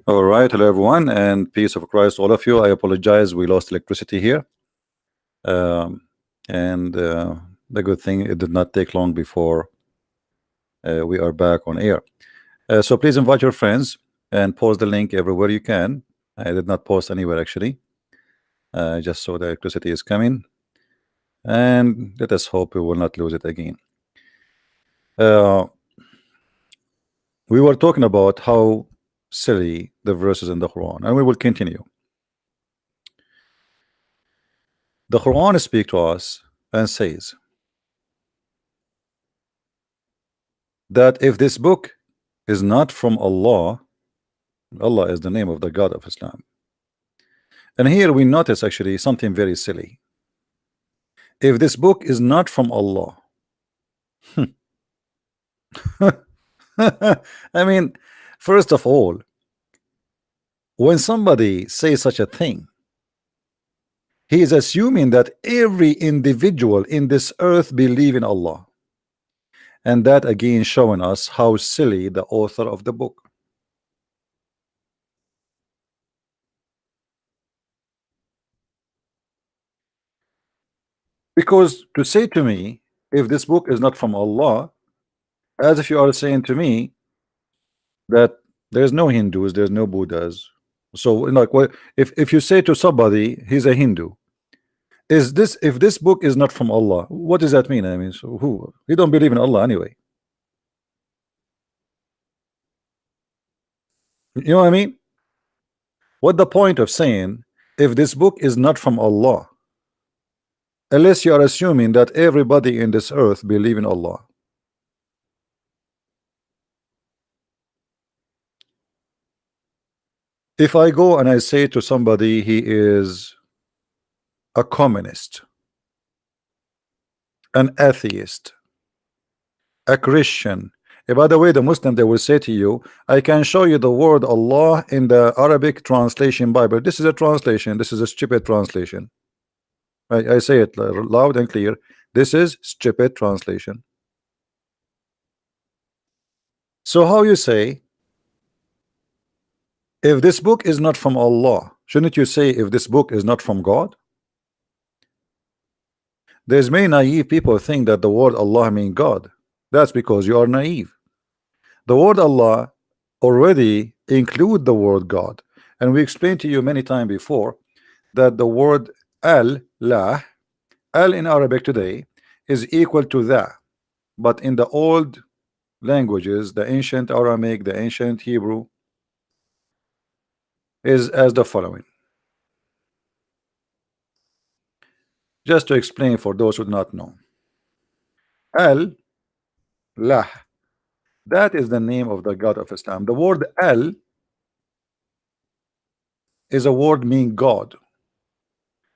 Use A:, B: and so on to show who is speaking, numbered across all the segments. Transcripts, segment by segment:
A: All right, hello everyone, and peace of Christ, all of you. I apologize, we lost electricity here, um, and the good thing it did not take long before we are back on air. So please invite your friends and post the link everywhere you can. I did not post anywhere actually, just so the electricity is coming, and let us hope we will not lose it again. Uh, we were talking about how silly the verses in the Quran, and we will continue. The Quran speaks to us and says that if this book is not from Allah, Allah is the name of the God of Islam. And here we notice actually something very silly. If this book is not from Allah, I mean, first of all, when somebody says such a thing, he is assuming that every individual in this earth believe in Allah. And that again showing us how silly the author of the book. Because to say to me, if this book is not from Allah, as if you are saying to me that there's no Hindus, there's no Buddhas. So like, what if you say to somebody he's a Hindu, is this, if this book is not from Allah, what does that mean? I mean, so who, he don't believe in Allah anyway. You know what I mean? What the point of saying if this book is not from Allah, unless you are assuming that everybody in this earth believe in Allah. If I go and I say to somebody he is a communist, an atheist, a Christian, by the way, the Muslim, they will say to you, I can show you the word Allah in the Arabic translation Bible. This is a translation, this is a stupid translation. I say it loud and clear, this is stupid translation. So how you say if this book is not from Allah, shouldn't you say if this book is not from God? There's many naive people think that the word Allah means God. That's because you are naive. The word Allah already include the word God, and we explained to you many times before that the word al-lah, al in Arabic today is equal to that, but in the old languages, the ancient Aramaic, the ancient Hebrew, is as the following. Just to explain for those who do not know, al-lah, that is the name of the God of Islam. The word al is a word mean God.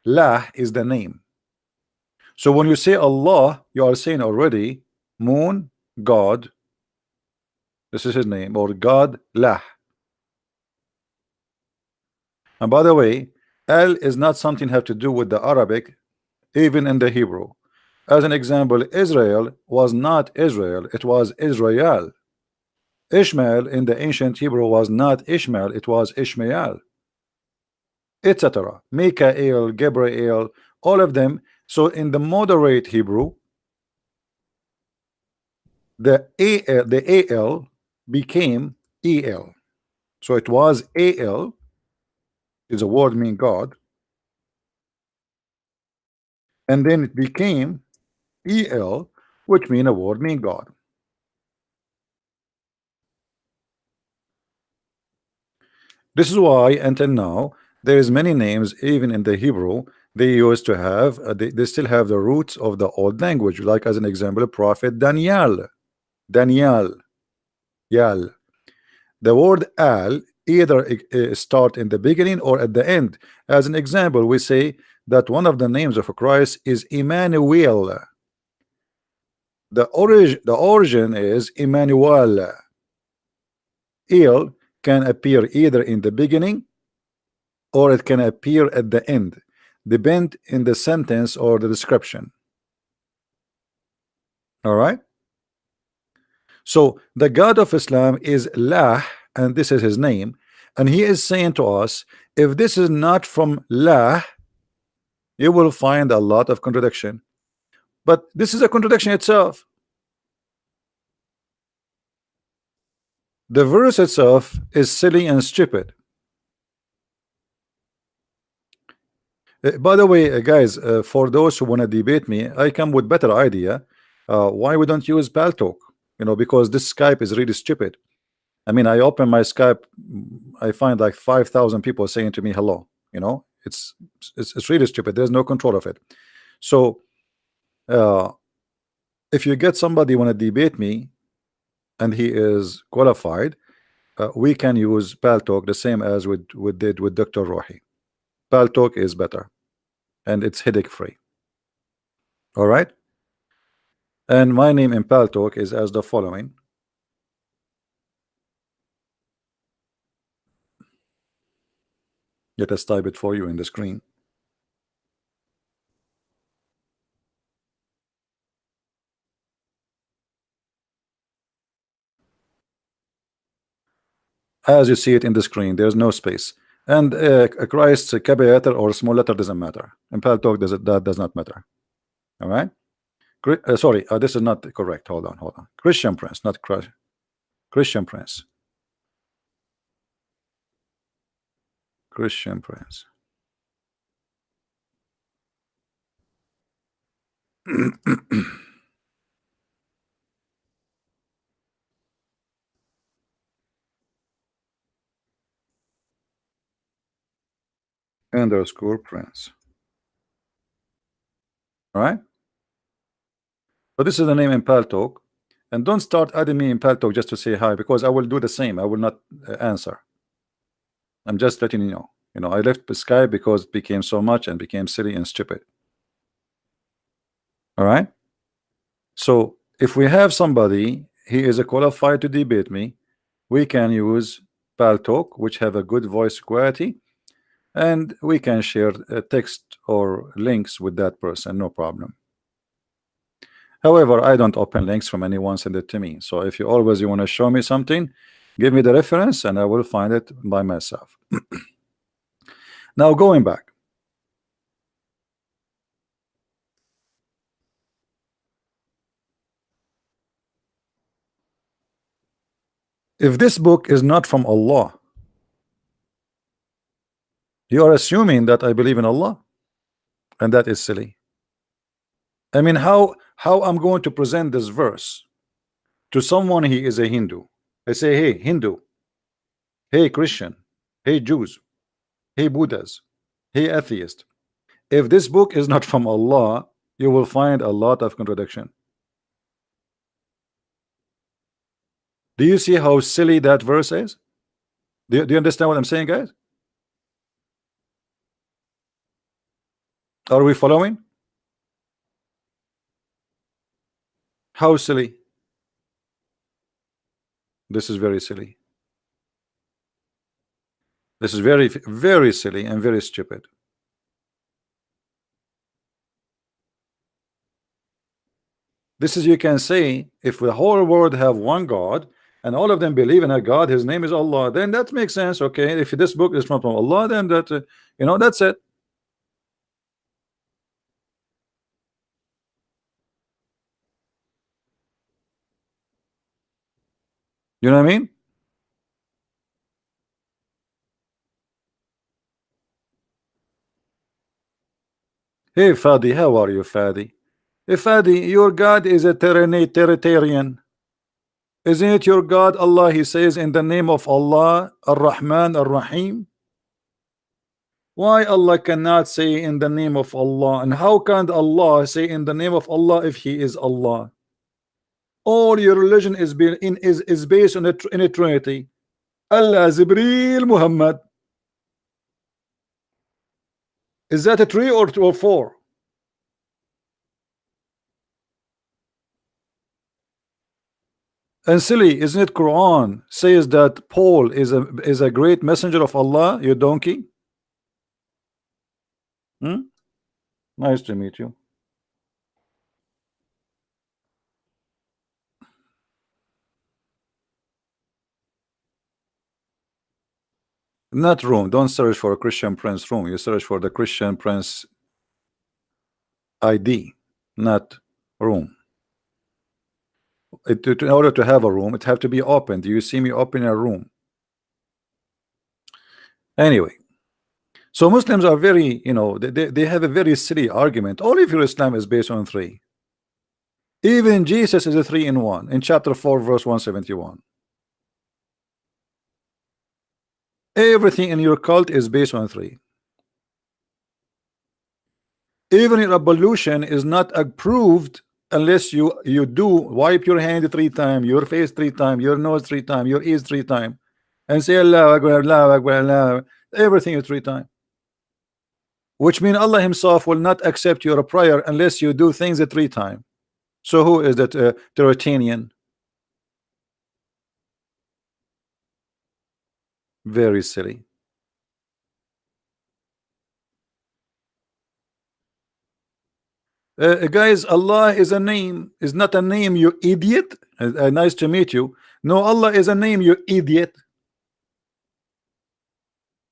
A: Lah is the name. So when you say Allah, you are saying already moon, God, this is his name, or God Lah. And by the way, Al is not something have to do with the Arabic, even in the Hebrew. As an example, Israel was not Israel, it was Israel. Ishmael in the ancient Hebrew was not Ishmael, it was Ishmael, etc. Mikael, Gabriel, all of them. So in the moderate Hebrew, the AL became EL. So it was AL, is a word mean God, and then it became EL, which mean a word mean God. This is why until now there is many names even in the Hebrew they used to have they still have the roots of the old language, like as an example prophet Daniel. Yal. The word al either start in the beginning or at the end. As an example, we say that one of the names of Christ is Emmanuel. The origin is Emmanuel. Il can appear either in the beginning or it can appear at the end, depend in the sentence or the description. All right. So the God of Islam is Lah, and this is his name, And he is saying to us, if this is not from La, you will find a lot of contradiction. But this is a contradiction itself. The verse itself is silly and stupid. By the way, guys, for those who want to debate me, I come with better idea. Why we don't use Paltalk? Because this Skype is really stupid. I mean, I open my Skype, I find like 5,000 people saying to me hello. It's really stupid. There's no control of it. So if you get somebody want to debate me and he is qualified, we can use Paltalk the same as we did with Dr. Rohi. Paltalk is better and it's headache free. All right. And my name in Paltalk is as the following. Let us type it for you in the screen. As you see it in the screen, there's no space. And Christ's capital letter or small letter doesn't matter. In Paltalk, that does not matter. All right. Sorry, this is not correct. Hold on. Christian Prince, not Christian Prince. Christian Prince. Underscore Prince. All right. So this is the name in Paltalk. And don't start adding me in Paltalk just to say hi, because I will do the same. I will not answer. I'm just letting you know. I left Skype because it became so much and became silly and stupid. All right. So if we have somebody, he is qualified to debate me, we can use Paltalk, which have a good voice quality, and we can share text or links with that person, no problem. However, I don't open links from anyone, send it to me. So if you want to show me something, give me the reference and I will find it by myself. Now going back. If this book is not from Allah, you are assuming that I believe in Allah, and that is silly. I mean, how I'm going to present this verse to someone he is a Hindu? I say, hey Hindu, hey Christian, hey Jews, hey Buddhas, hey atheist. If this book is not from Allah, you will find a lot of contradiction. Do you see how silly that verse is? Do you understand what I'm saying, guys? Are we following? How silly? This is very silly. This is very, very silly and very stupid. This is, you can say, if the whole world have one God and all of them believe in a God, his name is Allah, then that makes sense. Okay, if this book is from Allah, then that that's it. You know what I mean? Hey Fadi, how are you, Fadi? Hey Fadi, your God is a Trinitarian. Isn't it your God, Allah? He says in the name of Allah, Ar-Rahman, Ar-Rahim. Why Allah cannot say in the name of Allah? And how can Allah say in the name of Allah if He is Allah? All your religion is based on in a Trinity. Allah, Zibril, Muhammad. Is that a three or two or four? And silly, isn't it? Quran says that Paul is a great messenger of Allah. You donkey. Nice to meet you. Not room. Don't search for a Christian Prince room. You search for the Christian Prince ID, not room. In order to have a room, it have to be open. Do you see me open a room? Anyway, so Muslims are very, they have a very silly argument. All of your Islam is based on three. Even Jesus is a 3 in 1 in chapter 4 verse 171. Everything in your cult is based on three. Even your ablution is not approved unless you do wipe your hand 3 times, your face 3 times, your nose 3 times, your ears 3 times, and say Allah Akbar, Allah Akbar, Allah Akbar. Everything is 3 times. Which means Allah Himself will not accept your prayer unless you do things 3 times. So who is that Teuratanian? Very silly. Guys, Allah is a name, is not a name, you idiot. Nice to meet you. No, Allah is a name, you idiot.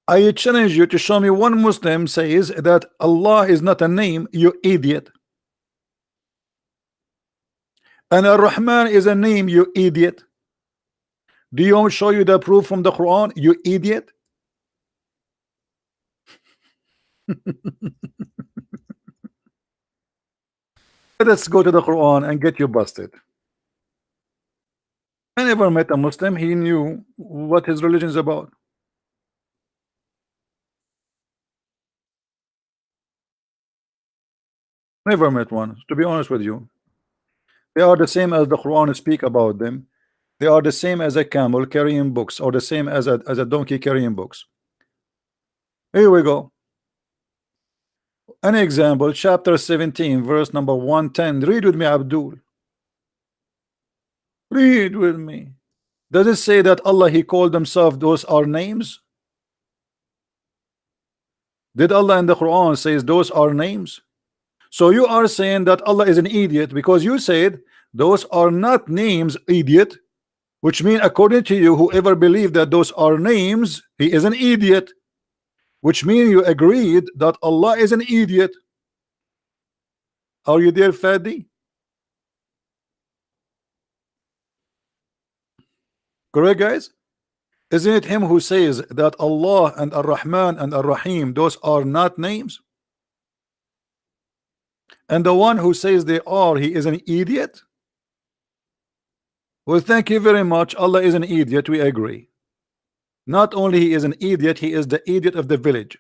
A: I challenge you to show me one Muslim says that Allah is not a name, you idiot. And Ar-Rahman is a name, you idiot. Do you want to show you the proof from the Quran, you idiot? Let's go to the Quran and get you busted. I never met a Muslim, he knew what his religion is about. Never met one, to be honest with you. They are the same as the Quran speak about them. They are the same as a camel carrying books, or the same as a donkey carrying books. Here we go. An example, chapter 17, verse number 110. Read with me, Abdul. Read with me. Does it say that Allah, He called Himself, those are names? Did Allah in the Quran says those are names? So you are saying that Allah is an idiot because you said those are not names, idiot. Which means according to you, whoever believed that those are names, he is an idiot. Which means you agreed that Allah is an idiot. Are you there, Fadi? Correct, guys? Isn't it him who says that Allah and Ar-Rahman and Ar-Rahim, those are not names? And the one who says they are, he is an idiot? Well, thank you very much. Allah is an idiot, we agree. Not only he is an idiot, he is the idiot of the village.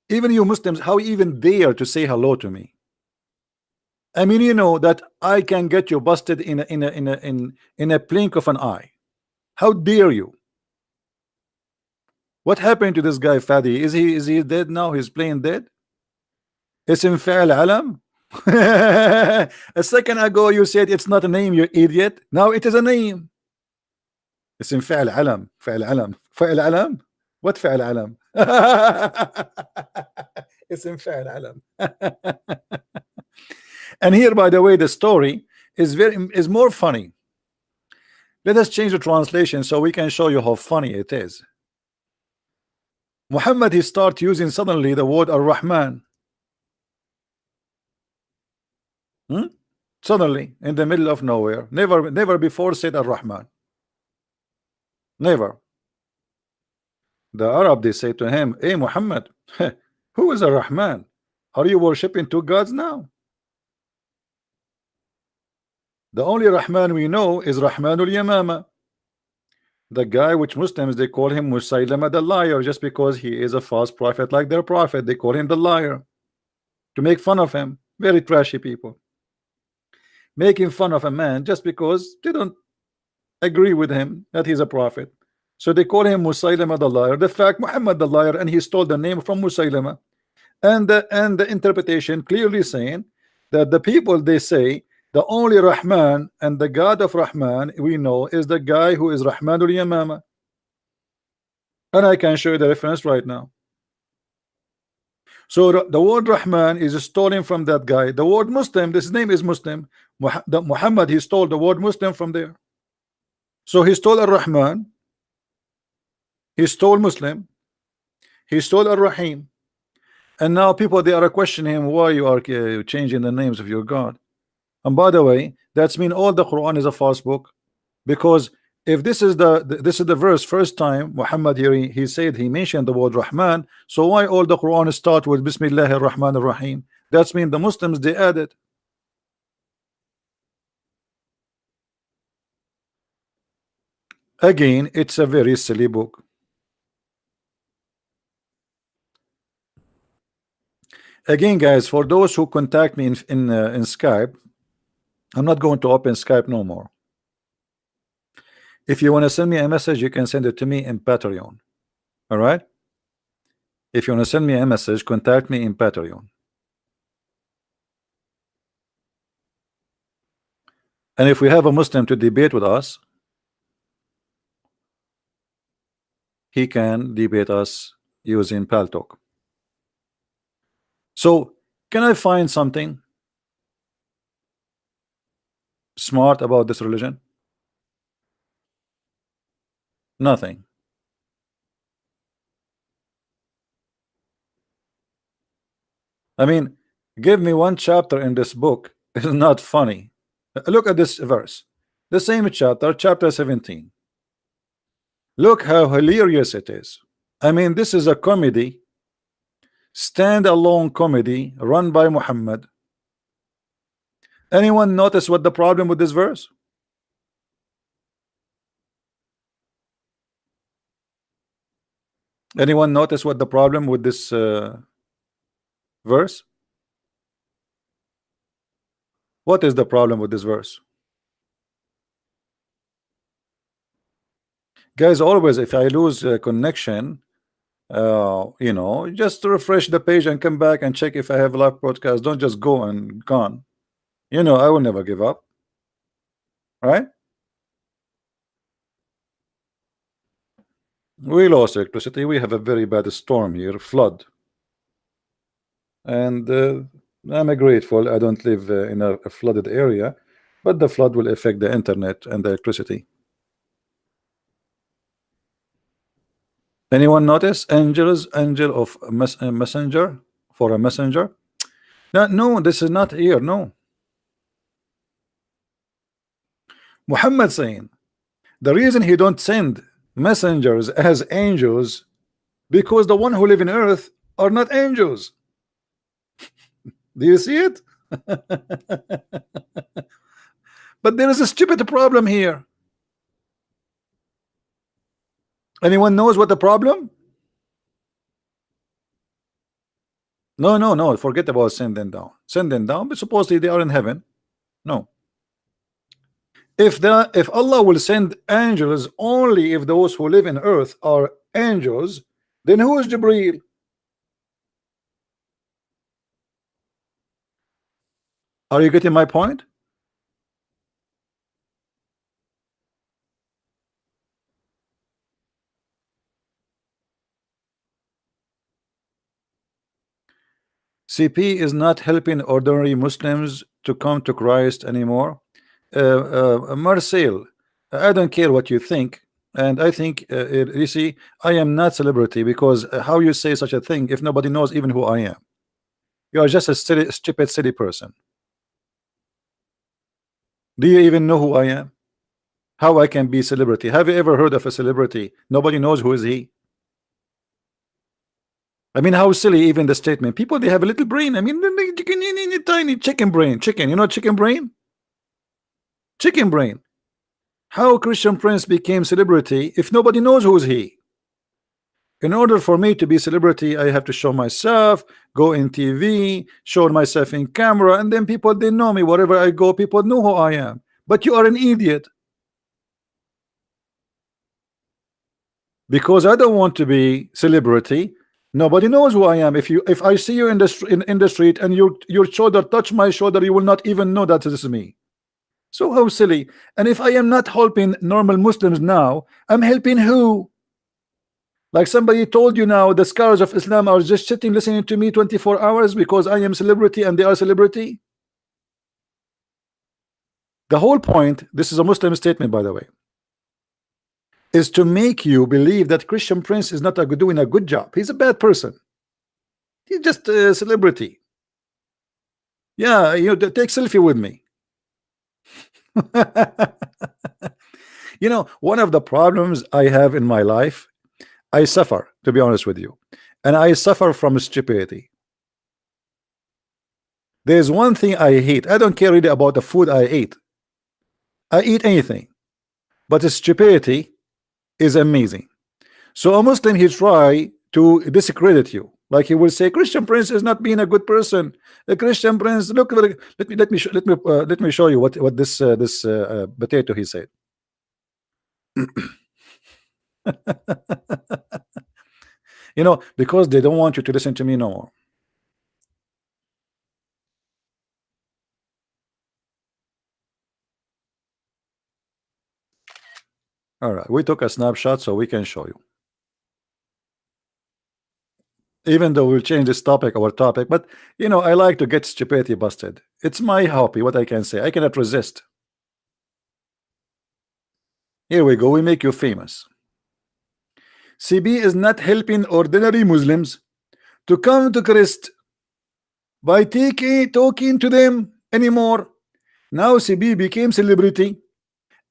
A: Even you Muslims, how you even dare to say hello to me? I mean, you know that I can get you busted in a blink of an eye. How dare you? What happened to this guy, Fadi? Is he dead now? He's playing dead? اسم فعل علم. A second ago you said it's not a name, you idiot. Now it is a name. اسم فعل علم. فعل علم. فعل علم. What فعل علم? اسم فعل علم. And here, by the way, the story is more funny. Let us change the translation so we can show you how funny it is. Muhammad, he start using suddenly the word Ar-Rahman. Suddenly, in the middle of nowhere. Never before said Ar-Rahman. Never. The Arab, they say to him, hey Muhammad, who is Ar-Rahman? Are you worshiping two gods now? The only Rahman we know is Rahmanul Yamama. The guy which Muslims, they call him Musaylama the liar, just because he is a false prophet like their prophet. They call him the liar to make fun of him. Very trashy people. Making fun of a man just because they don't agree with him that he's a prophet. So they call him Musaylama the liar. The fact Muhammad the liar, and he stole the name from Musaylama. And the interpretation clearly saying that the people, they say the only Rahman and the God of Rahman we know is the guy who is Rahmanul Yamama. And I can show you the reference right now. So the word Rahman is stolen from that guy. The word Muslim, this name is Muslim. Muhammad, he stole the word Muslim from there. So he stole a Rahman He stole Muslim. He stole Ar-Rahim. And now people, they are questioning him why you are changing the names of your God. And by the way, that's mean all the Quran is a false book, because if this is the verse first time Muhammad here he said he mentioned the word Rahman, so why all the Quran start with Bismillahir Rahmanir Rahim? That's mean the Muslims they added. Again, it's a very silly book. Again, guys, for those who contact me in Skype, I'm not going to open Skype no more. If you want to send me a message, you can send it to me in Patreon. All right? If you want to send me a message, contact me in Patreon. And if we have a Muslim to debate with us, he can debate us using Paltalk. So, can I find something smart about this religion? Nothing. I mean, give me one chapter in this book. It's not funny. Look at this verse. The same chapter, chapter 17. Look how hilarious it is. I mean, this is a comedy, stand-alone comedy run by Muhammad. Anyone notice what the problem with this verse? Anyone notice what the problem with this verse? What is the problem with this verse? Guys, always if I lose connection, you know, just refresh the page and come back and check if I have live broadcast. Don't just go and gone. You know, I will never give up. Right? We lost electricity. We have a very bad storm here, flood. And I'm grateful I don't live in a flooded area, but the flood will affect the internet and the electricity. Anyone notice angel of messenger for a messenger? No, this is not here. No. Muhammad saying the reason he don't send messengers as angels because the one who live in earth are not angels. Do you see it? But there is a stupid problem here. Anyone knows what the problem? No, forget about send them down. Send them down, but supposedly they are in heaven. No. If Allah will send angels only if those who live in earth are angels, then who is Jibreel? Are you getting my point? CP is not helping ordinary Muslims to come to Christ anymore. Marcel, I don't care what you think, and I think you see, I am not celebrity because how you say such a thing if nobody knows even who I am? You are just a stupid, silly person. Do you even know who I am? How I can be celebrity? Have you ever heard of a celebrity? Nobody knows who is he. I mean, how silly even the statement. People, they have a little brain. I mean, tiny chicken brain. Chicken, you know chicken brain? Chicken brain. How Christian Prince became celebrity if nobody knows who's he? In order for me to be celebrity, I have to show myself, go in TV, show myself in camera, and then people, they know me. Wherever I go, people know who I am. But you are an idiot. Because I don't want to be celebrity. Nobody knows who I am. If I see you in the street and your shoulder touch my shoulder, you will not even know that this is me. So how silly. And if I am not helping normal Muslims now, I'm helping who? Like somebody told you now, the scholars of Islam are just sitting listening to me 24 hours because I am celebrity and they are celebrity. The whole point, this is a Muslim statement by the way. is to make you believe that Christian Prince is not doing a good job. He's a bad person. He's just a celebrity. Yeah, take selfie with me. One of the problems I have in my life, I suffer, to be honest with you, and I suffer from stupidity. There's one thing I hate. I don't care really about the food I eat. I eat anything, but the stupidity is amazing. So a Muslim, he try to discredit you, like he will say Christian Prince is not being a good person. The Christian Prince, look, let me show you what this potato he said. Because they don't want you to listen to me no more. All right, we took a snapshot so we can show you. Even though we'll change this topic, our topic, but I like to get stupidity busted. It's my hobby. What I can say, I cannot resist. Here we go. We make you famous. CB is not helping ordinary Muslims to come to Christ by talking to them anymore. Now CB became celebrity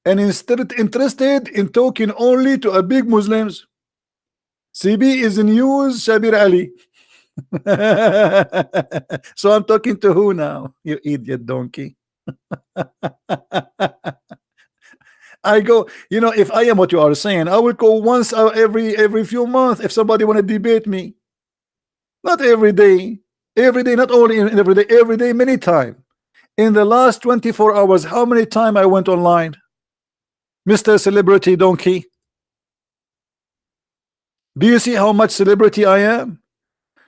A: and instead interested in talking only to a big Muslims. CB is news Shabir Ali. So I'm talking to who now? You idiot donkey. I go, if I am what you are saying, I will go once every few months if somebody want to debate me. Not every day, not only every day, many times. In the last 24 hours, how many times I went online, Mr. Celebrity Donkey? Do you see how much celebrity I am?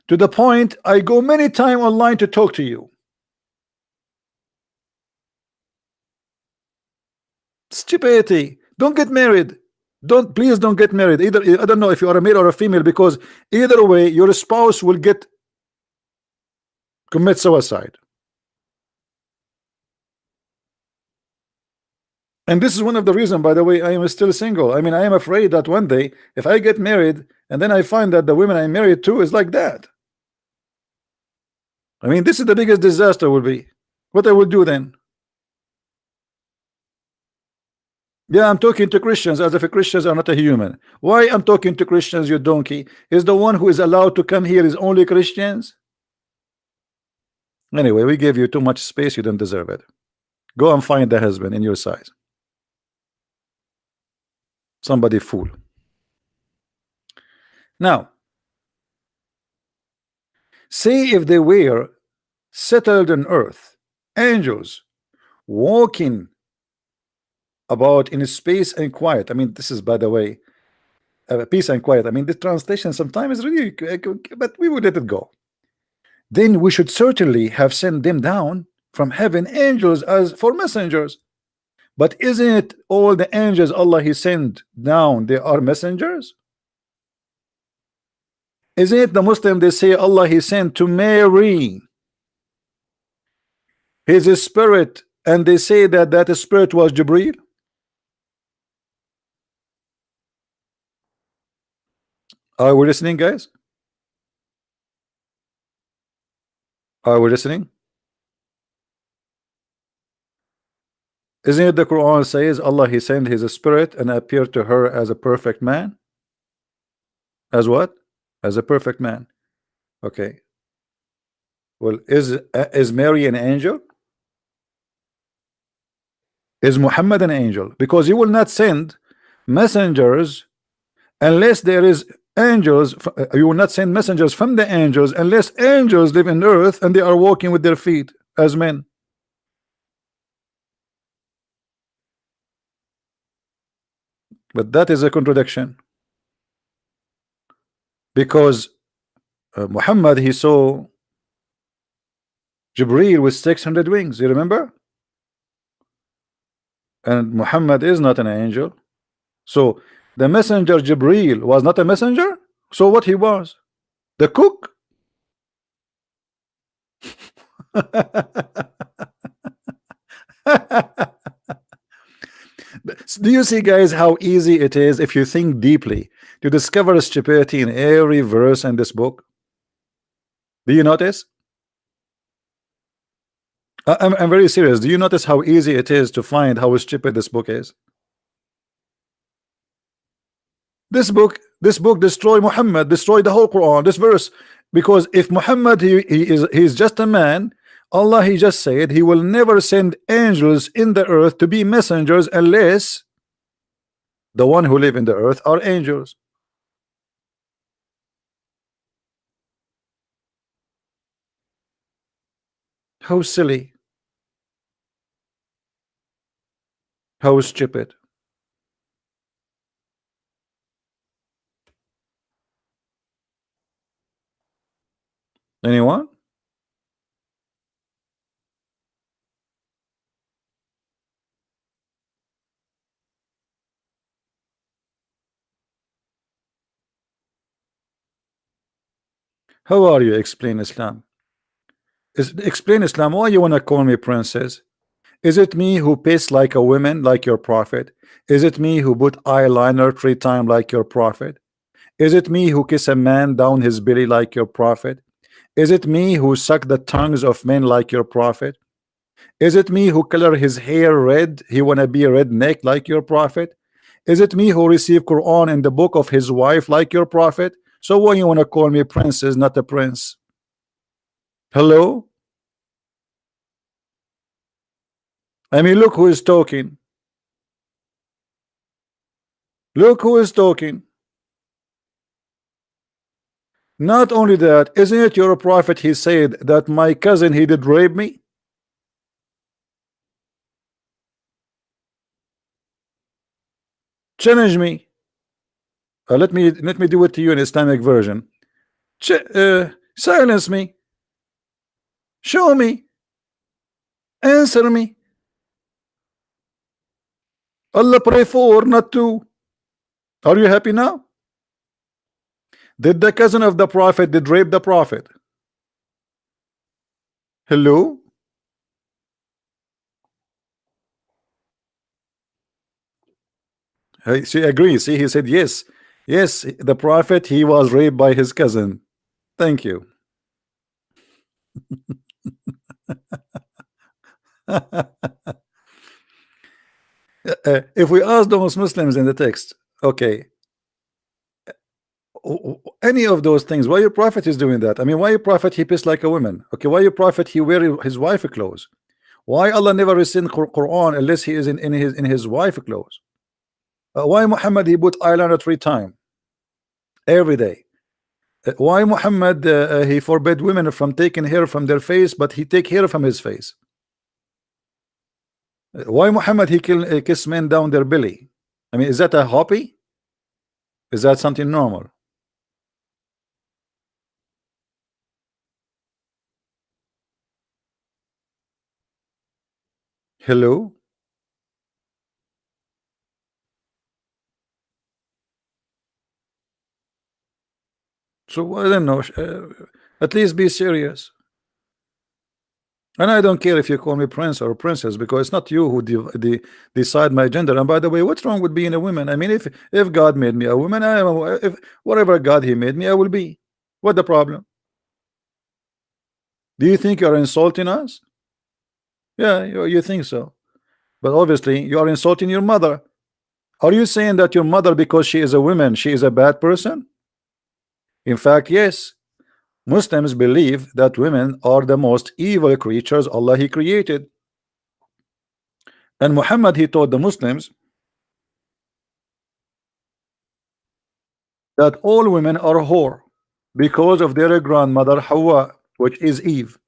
A: To the point I go many times online to talk to you. Stupidity. Don't get married. Please don't get married. Either I don't know if you are a male or a female, because either way your spouse will commit suicide. And this is one of the reasons, by the way, I am still single. I mean, I am afraid that one day if I get married and then I find that the women I married to is like that. I mean, this is the biggest disaster will be. What I will do then? Yeah, I'm talking to Christians as if Christians are not a human. Why I'm talking to Christians, you donkey? Is the one who is allowed to come here is only Christians? Anyway, we gave you too much space. You don't deserve it. Go and find the husband in your size. Somebody fool. Now, say if they were settled on earth, angels walking about in space and quiet. I mean, this is, by the way, peace and quiet. I mean, the translation sometimes is really, but we will let it go. Then we should certainly have sent them down from heaven, angels as for messengers. But isn't it all the angels Allah He sent down, they are messengers? Isn't it the Muslim, they say Allah He sent to Mary His spirit, and they say that spirit was Jibreel? Are we listening, guys? Are we listening? Isn't it the Quran says Allah He sent His spirit and appeared to her as a perfect man? As what? As a perfect man. Okay. Well, is Mary an angel? Is Muhammad an angel? Because you will not send messengers unless there is angels. You will not send messengers from the angels unless angels live in earth and they are walking with their feet as men. But that is a contradiction, because Muhammad, he saw Jibreel with 600 wings, you remember? And Muhammad is not an angel. So the messenger Jibreel was not a messenger. So what he was? The cook? Do you see, guys, how easy it is if you think deeply to discover stupidity in every verse in this book? Do you notice? I'm very serious. Do you notice how easy it is to find how stupid this book is? This book destroy Muhammad, destroy the whole Quran, this verse. Because if Muhammad he's just a man, Allah he just said he will never send angels in the earth to be messengers unless the one who live in the earth are angels. How silly, how stupid. Anyone? How are you? Explain Islam. Explain Islam. Why you wanna call me princess? Is it me who piss like a woman like your prophet? Is it me who put eyeliner 3 times like your prophet? Is it me who kiss a man down his belly like your prophet? Is it me who suck the tongues of men like your prophet? Is it me who color his hair red? He wanna be a redneck like your prophet? Is it me who receive Quran in the book of his wife like your prophet? So why you wanna call me princess, not a prince? Hello? I mean, look who is talking. Look who is talking. Not only that, isn't it your prophet? He said that my cousin he did rape me. Challenge me. Let me do it to you in Islamic version. Silence me. Show me. Answer me. Allah pray for, not to. Are you happy now? Did the cousin of the prophet did rape the prophet? Hello? She agrees. See, he said yes. Yes, the prophet he was raped by his cousin. Thank you. If we ask those Muslims in the text, okay, any of those things, why your prophet is doing that? I mean, why your prophet he pissed like a woman? Okay, why your prophet he wear his wife clothes? Why Allah never rescind Quran unless he is in his wife clothes? Why Muhammad he put eyeliner 3 times every day? Why Muhammad he forbid women from taking hair from their face, but he take hair from his face? Why Muhammad he kiss men down their belly? I mean, is that a hobby? Is that something normal? Hello? So I don't know. At least be serious. And I don't care if you call me prince or princess, because it's not you who decide my gender. And by the way, what's wrong with being a woman? I mean, if God made me a woman, if whatever God he made me, I will be. What the problem? Do you think you're insulting us? Yeah, you think so. But obviously, you are insulting your mother. Are you saying that your mother, because she is a woman, she is a bad person? In fact, yes. Muslims believe that women are the most evil creatures Allah he created. And Muhammad he taught the Muslims that all women are whore because of their grandmother Hawa, which is Eve.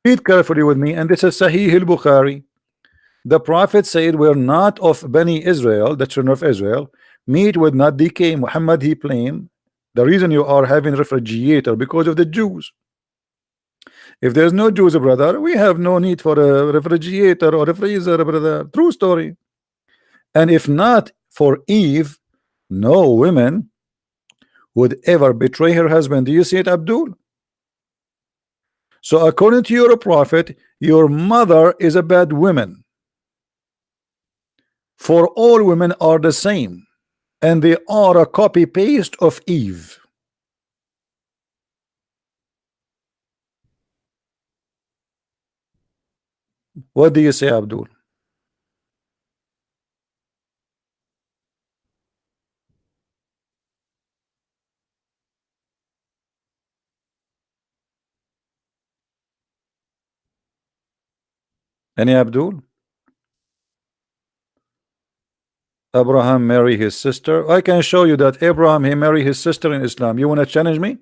A: Read carefully with me, and this is Sahih al-Bukhari. The Prophet said, we're not of Bani Israel, the children of Israel. Meat would not decay. Muhammad he claimed the reason you are having refrigerator because of the Jews. If there's no Jews, brother, we have no need for a refrigerator or a freezer, brother. True story. And if not for Eve, no woman would ever betray her husband. Do you see it, Abdul? So according to your prophet, your mother is a bad woman For all women are the same, and they are a copy paste of Eve. What do you say, Abdul? Any Abdul? Abraham marry his sister. I can show you that Abraham he marry his sister in Islam. You want to challenge me?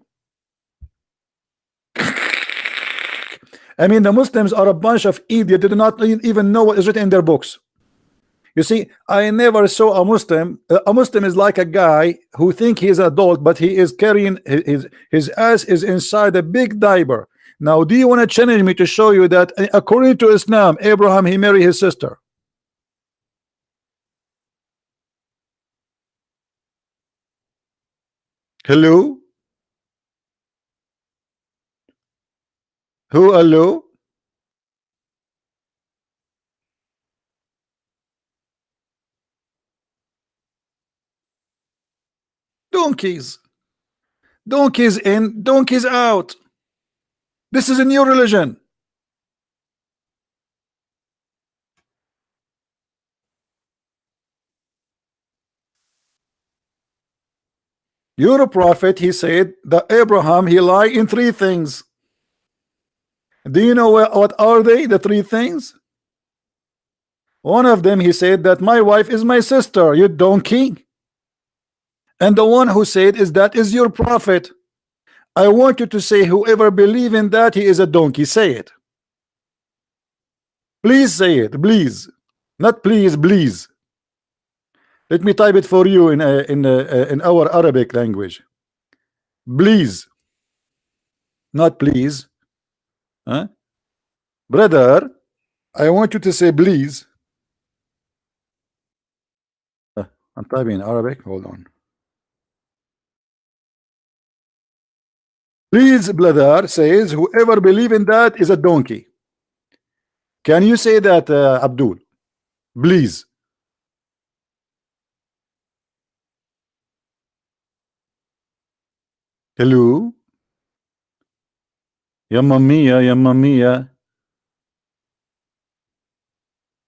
A: I mean, the Muslims are a bunch of idiots. They do not even know what is written in their books. You see, I never saw a Muslim. A Muslim is like a guy who think he is an adult, but he is carrying his ass is inside a big diaper. Now, do you want to challenge me to show you that according to Islam, Abraham he married his sister? Hello? Who hello? Donkeys. Donkeys in, donkeys out. This is a new religion. You're a prophet. He said that Abraham he lied in three things. Do you know what are they? The three things. One of them he said that my wife is my sister. You donkey. And the one who said is that is your prophet. I want you to say whoever believe in that he is a donkey. Say it. Please say it. Please. Not please. Please. Let me type it for you in our Arabic language. Please. Not please. Huh? Brother, I want you to say please. I'm typing in Arabic. Hold on. Please, brother, says whoever believe in that is a donkey. Can you say that, Abdul? Please. Hello? Yamma mia, yamma mia.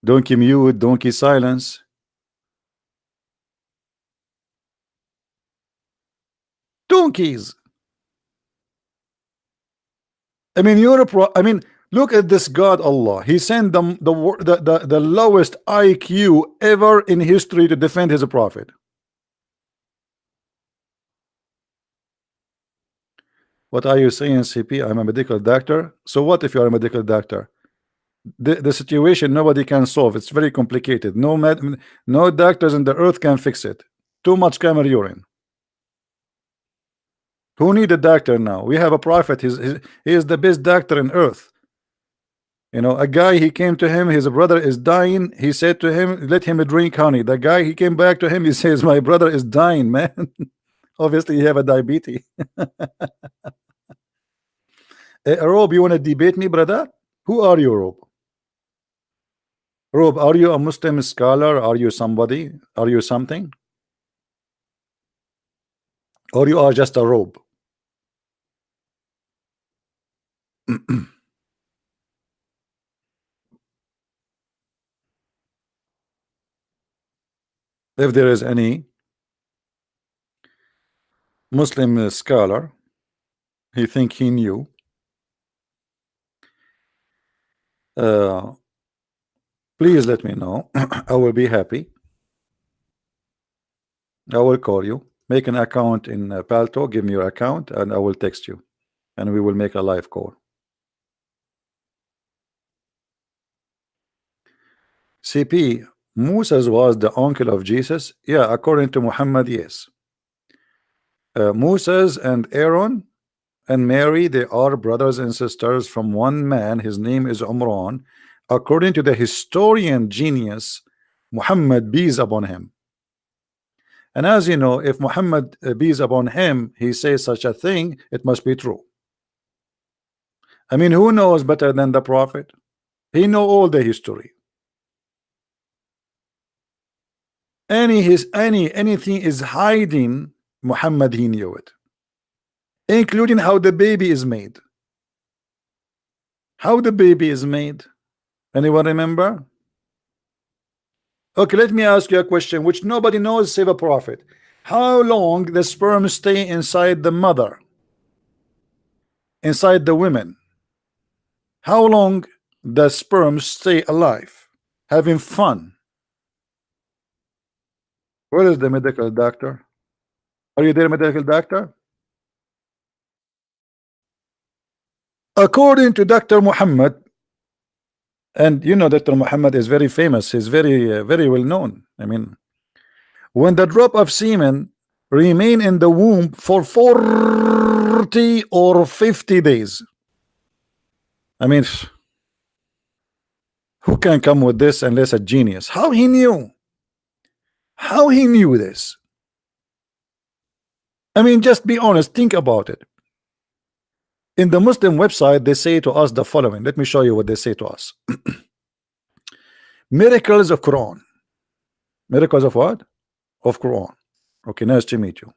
A: Donkey mute, donkey silence. Donkeys. I mean, I mean, look at this God Allah. He sent them the lowest IQ ever in history to defend his prophet. What are you saying, CP? I'm a medical doctor. So what if you are a medical doctor? The situation nobody can solve. It's very complicated. No doctors in the earth can fix it. Too much camel urine. Who need a doctor now? We have a prophet. He is the best doctor in earth. You know, a guy he came to him, his brother is dying. He said to him, let him drink honey. The guy he came back to him, he says, my brother is dying, man. Obviously, you have a diabetes. Rob, you want to debate me, brother? Who are you, Rob? Rob, are you a Muslim scholar? Are you somebody? Are you something? Or you are just a robe? If there is any Muslim scholar, he think he knew. Please let me know. I will be happy. I will call you. Make an account in Palto. Give me your account, and I will text you, and we will make a live call. CP, Moses was the uncle of Jesus. Yeah, according to Muhammad, yes. Moses and Aaron and Mary, they are brothers and sisters from one man. His name is Umran. According to the historian genius Muhammad, peace upon him. And as you know, if Muhammad peace upon him, he says such a thing, it must be true. I mean, who knows better than the prophet? He know all the history. anything is hiding, Muhammad, he knew it, including how the baby is made. How the baby is made? Anyone remember? Okay, let me ask you a question which nobody knows save a prophet. How long the sperm stay inside the mother, inside the women? How long the sperm stay alive, having fun? Where is the medical doctor? Are you there, medical doctor? According to Dr. Muhammad, and you know Dr. Muhammad is very famous, he's very well known. I mean, when the drop of semen remain in the womb for 40 or 50 days. I mean, who can come with this unless a genius? How he knew? How he knew this? I mean, just be honest, think about it. In the Muslim website, they say to us the following. Let me show you what they say to us. Miracles of Qur'an. Miracles of what? Of Qur'an. Okay, nice to meet you.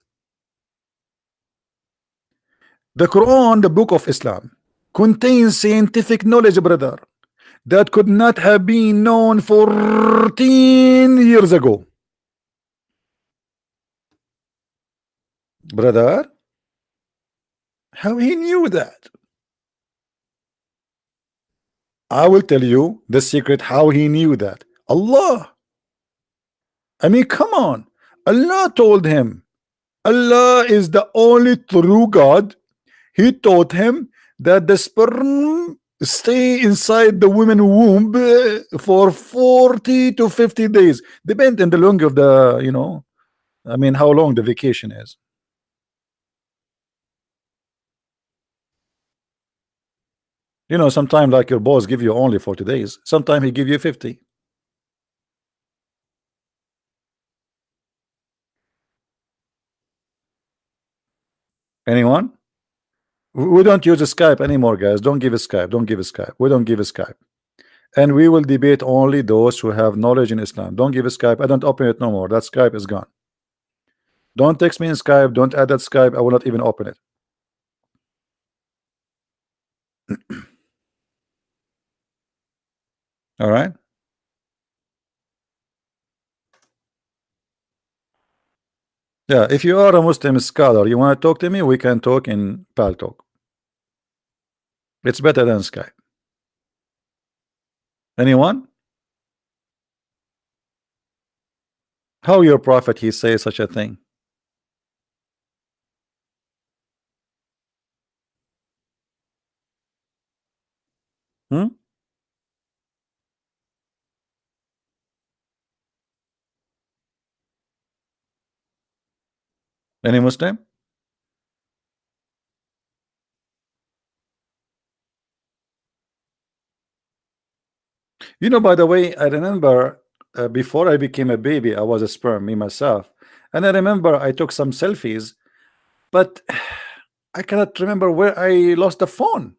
A: The Quran, the book of Islam, contains scientific knowledge, brother, that could not have been known 14 years ago. Brother, how he knew that? I will tell you the secret how he knew that. Allah. I mean, come on. Allah told him. Allah is the only true God. He taught him that the sperm stay inside the woman womb for 40 to 50 days. Depend on the length of the, you know, I mean, how long the vacation is. You know, sometimes like your boss give you only 40 days. Sometimes he give you 50. Anyone? We don't use Skype anymore, guys. Don't give a Skype. Don't give a Skype. We don't give a Skype. And we will debate only those who have knowledge in Islam. Don't give a Skype. I don't open it no more. That Skype is gone. Don't text me in Skype. Don't add that Skype. I will not even open it. All right. Yeah, if you are a Muslim scholar, you want to talk to me, we can talk in Pal Talk. It's better than Skype. Anyone? How your prophet he say such a thing? Hmm? Any Muslim? You know, by the way, I remember before I became a baby, I was a sperm, me myself. And I remember I took some selfies, but I cannot remember where I lost the phone.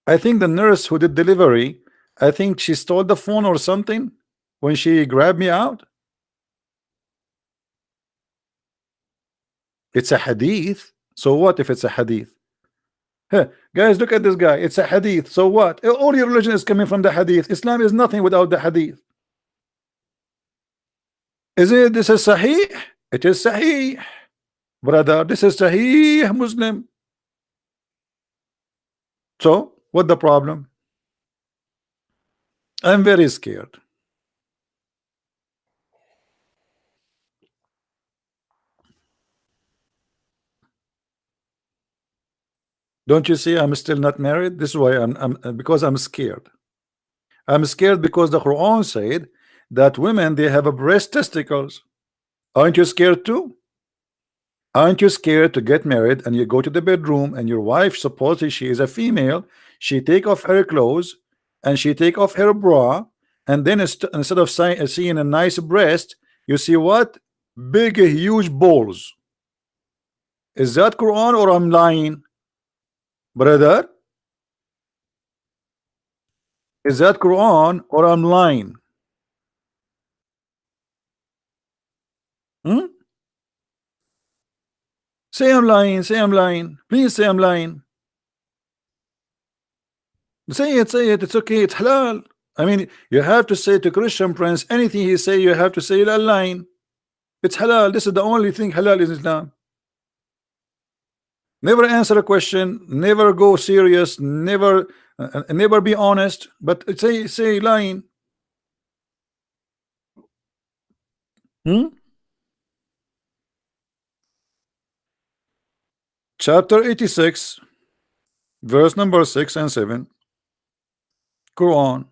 A: I think the nurse who did delivery, I think she stole the phone or something when she grabbed me out. It's a hadith. So what if it's a hadith? Huh. Guys, look at this guy. It's a hadith. So what? All your religion is coming from the hadith. Islam is nothing without the hadith. Is it this is sahih? It is sahih, brother. This is sahih Muslim. So what the problem? I'm very scared. Don't you see I'm still not married? This is why I'm because I'm scared. I'm scared because the Quran said that women they have a breast testicles. Aren't you scared too? Aren't you scared to get married and you go to the bedroom and your wife, supposedly she is a female, she take off her clothes and she take off her bra, and then instead of seeing a nice breast, you see what? Big huge balls. Is that Quran or I'm lying? Brother, Is that Quran or I'm lying? Hmm? Say I'm lying. Say I'm lying. Please say I'm lying. Say it. Say it. It's okay. It's halal. I mean, you have to say to Christian Prince anything he say. You have to say you're lying. It's halal. This is the only thing halal in Islam. Never answer a question. Never go serious. Never be honest. But say lying. Hmm? Chapter 86, verse number 6 and 7, Quran.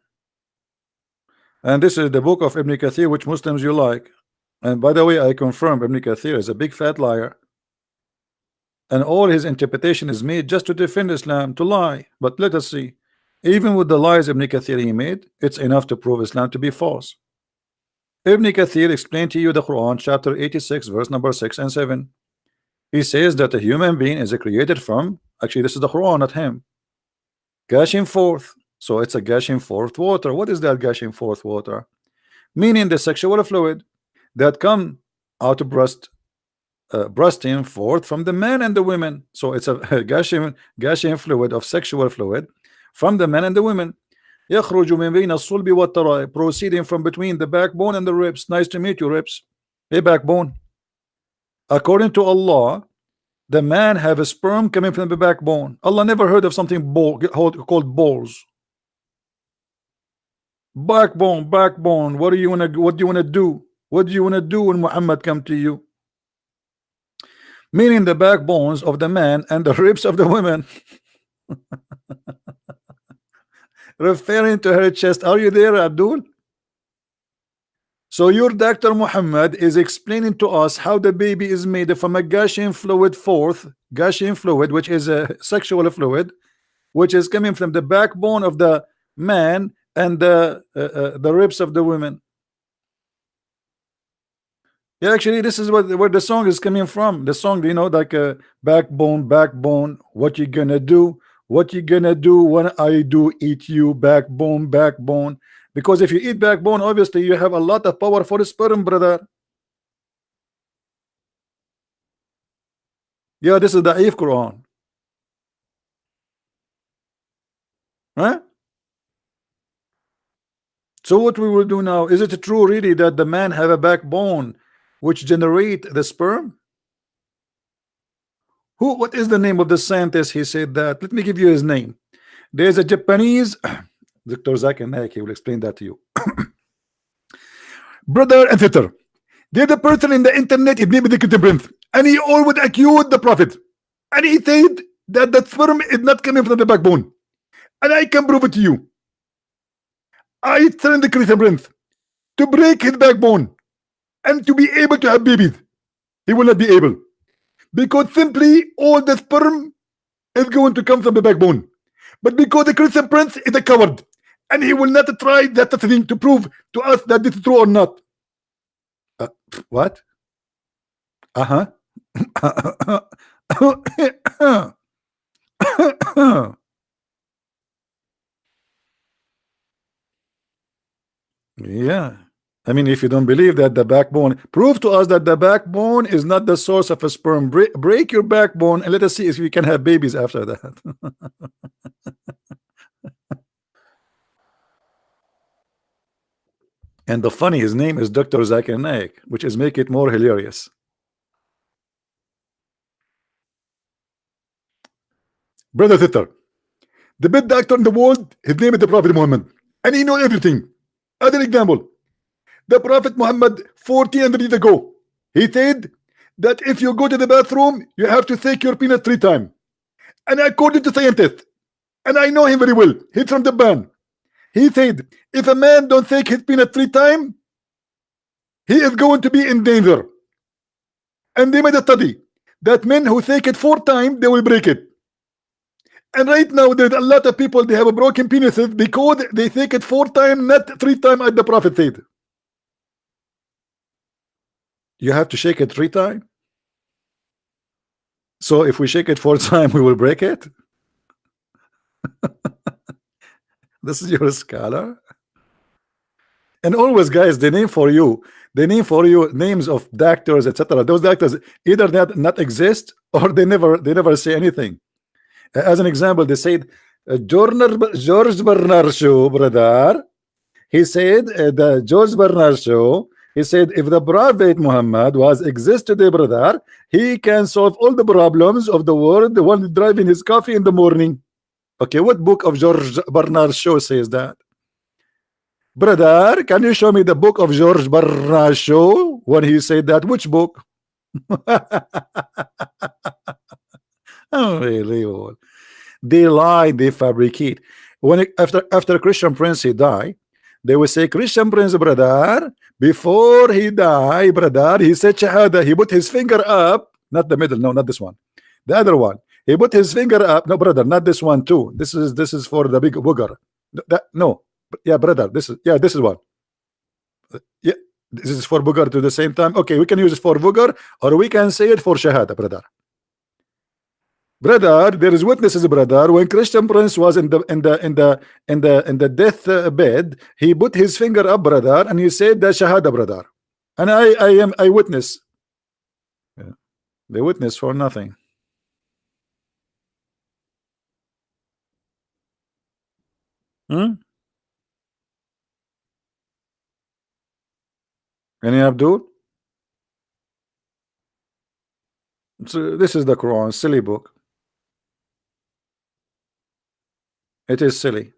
A: And this is the book of Ibn Kathir, which Muslims you like. And by the way, I confirm Ibn Kathir is a big fat liar. And all his interpretation is made just to defend Islam, to lie. But let us see. Even with the lies Ibn Kathir he made, it's enough to prove Islam to be false. Ibn Kathir explained to you the Quran, chapter 86, verse number 6 and 7. He says that a human being is created from, actually this is the Quran, not him, gushing forth. So it's a gushing forth water. What is that gushing forth water? Meaning the sexual fluid that come out of bursting forth from the man and the women. So it's a gushing fluid of sexual fluid from the men and the women. يخرج من بين الصلب والترائب, proceeding from between the backbone and the ribs. Nice to meet you, ribs. Hey, backbone. According to Allah, the man have a sperm coming from the backbone. Allah never heard of something called balls. Backbone, backbone. What do you wanna do? What do you wanna do? What do you wanna do when Muhammad come to you? Meaning the backbones of the man and the ribs of the women. Referring to her chest. Are you there, Abdul? So your Dr. Muhammad is explaining to us how the baby is made from a gushing fluid gushing fluid, which is a sexual fluid, which is coming from the backbone of the man and the ribs of the women. Yeah, actually, this is where the song is coming from. The song, you know, like backbone, backbone. What you gonna do? What you gonna do when I do eat you? Backbone, backbone. Because if you eat backbone, obviously you have a lot of power for sperm, brother. Yeah, this is the Da'if Quran. Huh? So what we will do now, is it true really that the man have a backbone which generate the sperm? What is the name of the scientist? He said that. Let me give you his name. There's a Japanese Dr. Zakir Naik, he will explain that to you. Brother and sister, there's a person in the internet, his name is the Prince, and he always accused the Prophet. And he said that the sperm is not coming from the backbone. And I can prove it to you. I trained the Christian Prince to break his backbone and to be able to have babies. He will not be able. Because simply all the sperm is going to come from the backbone. But because the Christian Prince is a coward, and he will not try that thing to prove to us that this is true or not. What? Uh-huh. Yeah. I mean, if you don't believe that the backbone, prove to us that the backbone is not the source of a sperm. Break your backbone and let us see if we can have babies after that. And the funny, his name is Dr. Zakir Naik, which is make it more hilarious. Brother sister, the best doctor in the world, his name is the Prophet Muhammad, and he knows everything. Other example, the Prophet Muhammad 1400 years ago, he said that if you go to the bathroom, you have to take your peanut 3 times. And according to scientists, and I know him very well, he's from Japan, he said if a man don't take his peanut 3 times, he is going to be in danger. And they made a study that men who take it 4 times, they will break it. And right now there's a lot of people, they have a broken penises because they take it 4 times, not 3 times as the Prophet said. You have to shake it 3 times. So if we shake it 4 times, we will break it. This is your scholar. And always, guys, they name for you names of doctors, etc. Those doctors either not exist or they never say anything. As an example, they said George Bernard Shaw, brother. He said the George Bernard Shaw. He said if the Prophet Muhammad was exist today, brother, he can solve all the problems of the world while driving his coffee in the morning. Okay, what book of George Bernard Shaw says that? Brother, can you show me the book of George Bernard Shaw when he said that? Which book? Unbelievable. They lie, they fabricate. After Christian Prince he died, they will say Christian Prince, brother, before he died, brother, he said shahada. He put his finger up, not the middle, no, not this one, the other one. He put his finger up. No, brother, not this one too. This is for the big booger. No, yeah, brother, this is one. Yeah, this is for booger to the same time. Okay, we can use it for booger, or we can say it for shahada, brother. Brother, there is witnesses, brother. When Christian Prince was in the death bed, he put his finger up, brother, and he said that shahada, brother. And I am I witness. Yeah. They witness for nothing. Hmm? Any Abdul? So this is the Quran, silly book. It is silly.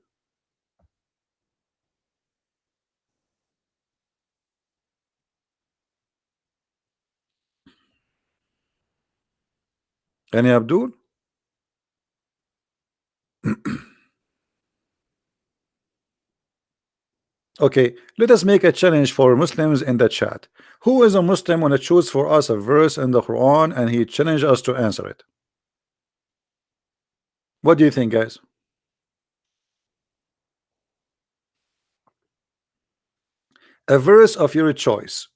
A: Any Abdul? Okay, let us make a challenge for Muslims in the chat. Who is a Muslim want to choose for us a verse in the Quran and he challenge us to answer it? What do you think, guys? A verse of your choice.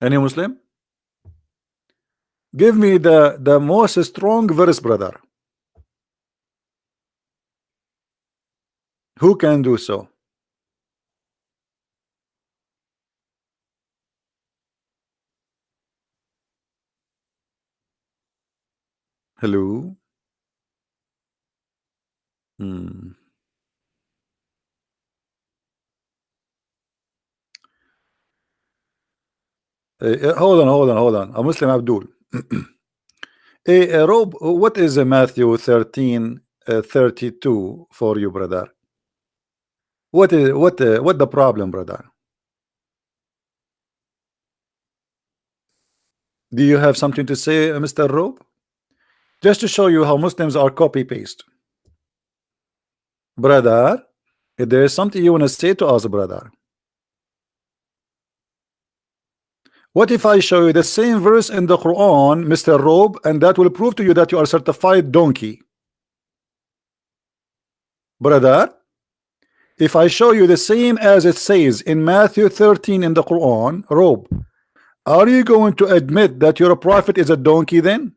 A: Any Muslim? Give me the most strong verse, brother. Who can do so? Hello? Hmm. Hold on. A Muslim Abdul. Rob, what is Matthew 13, 32 for you, brother? What the problem, brother? Do you have something to say, Mr. Rob? Just to show you how Muslims are copy paste. Brother, if there is something you want to say to us, brother. What if I show you the same verse in the Quran, Mr. Rob, and that will prove to you that you are certified donkey? Brother, if I show you the same as it says in Matthew 13 in the Quran, Rob, are you going to admit that your prophet is a donkey then?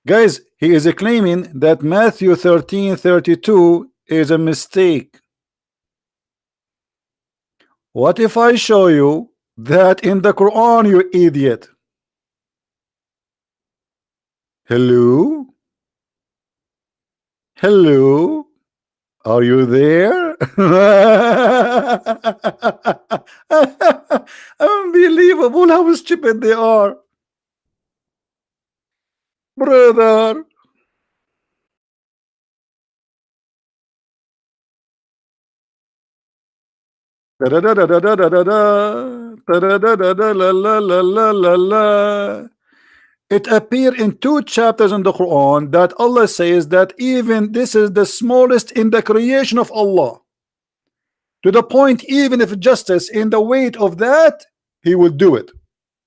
A: Guys, he is claiming that Matthew 13:32 is a mistake. What if I show you that in the Quran, you idiot? Hello? Hello? Are you there? Unbelievable how stupid they are. Brother. It appears in 2 chapters in the Quran that Allah says that even this is the smallest in the creation of Allah. To the point, even if justice in the weight of that, He will do it.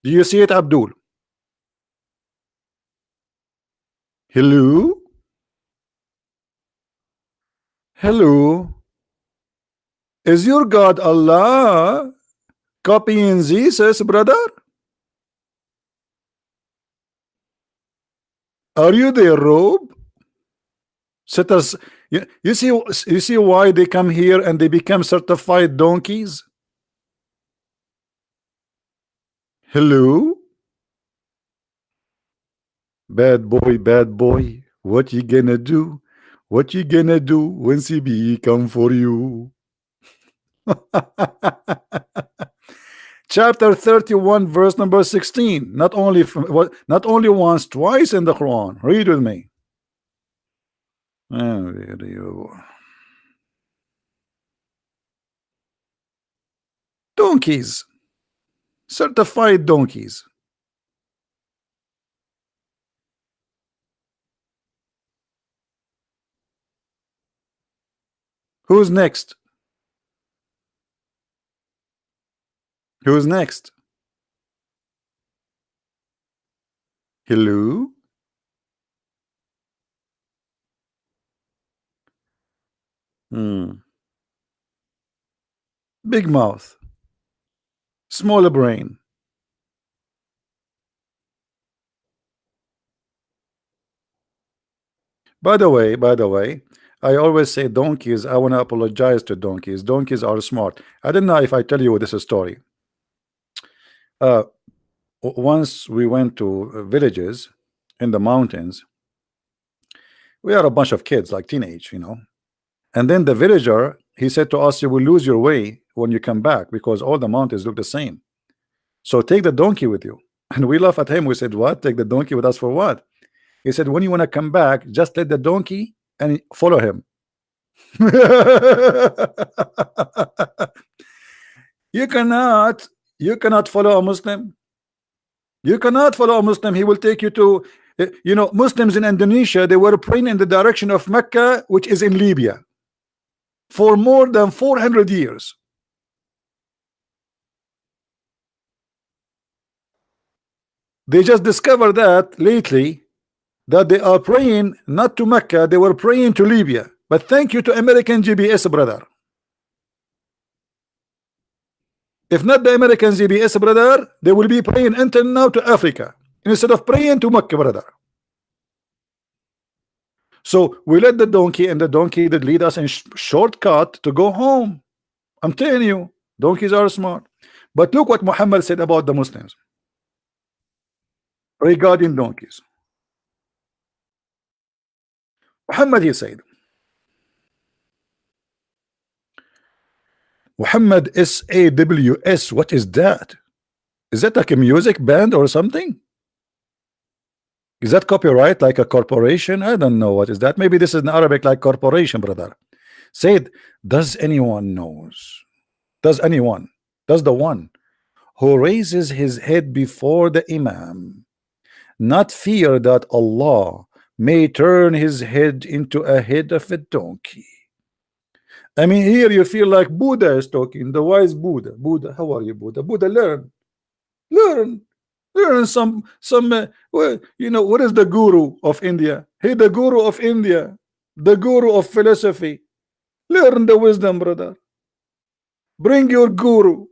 A: Do you see it, Abdul? Hello? Hello? Is your God Allah? copying Jesus, brother? Are you the robe? Set us. You see why they come here and they become certified donkeys? Hello? Bad boy, what you gonna do? What you gonna do when CB come for you? Chapter 31, verse number 16. Not only from what, not only once, twice in the Quran. Read with me. Donkeys, certified donkeys. Who's next? Who's next? Hello? Big mouth, smaller brain. By the way, I always say donkeys. I want to apologize to donkeys. Donkeys are smart. I don't know if I tell you this story. Uh, once we went to villages in the mountains. We are a bunch of kids, like teenage, And then the villager, he said to us, you will lose your way when you come back because all the mountains look the same. So take the donkey with you. And we laugh at him. We said, what? Take the donkey with us for what? He said, when you want to come back, just let the donkey and follow him. You cannot follow a Muslim. You cannot follow a Muslim. He will take you to, Muslims in Indonesia, they were praying in the direction of Mecca, which is in Libya, for more than 400 years. They just discovered that lately, that they are praying not to Mecca, they were praying to Libya. But thank you to American GPS, brother. If not the American GPS, brother, they will be praying until now to Africa instead of praying to Mecca, brother. So we let the donkey, and the donkey that lead us in shortcut to go home. I'm telling you, donkeys are smart. But look what Muhammad said about the Muslims regarding donkeys. Muhammad, he said, Muhammad SAWS, what is that? Is that like a music band or something? Is that copyright like a corporation? I don't know what is that. Maybe this is in Arabic like corporation, brother. Said, does anyone knows? Does the one who raises his head before the Imam not fear that Allah may turn his head into a head of a donkey? I mean, here you feel like Buddha is talking, the wise Buddha. Buddha, how are you, Buddha? Buddha, learn some well, what is the guru of India? Hey, the guru of India, the guru of philosophy. Learn the wisdom, brother. Bring your guru.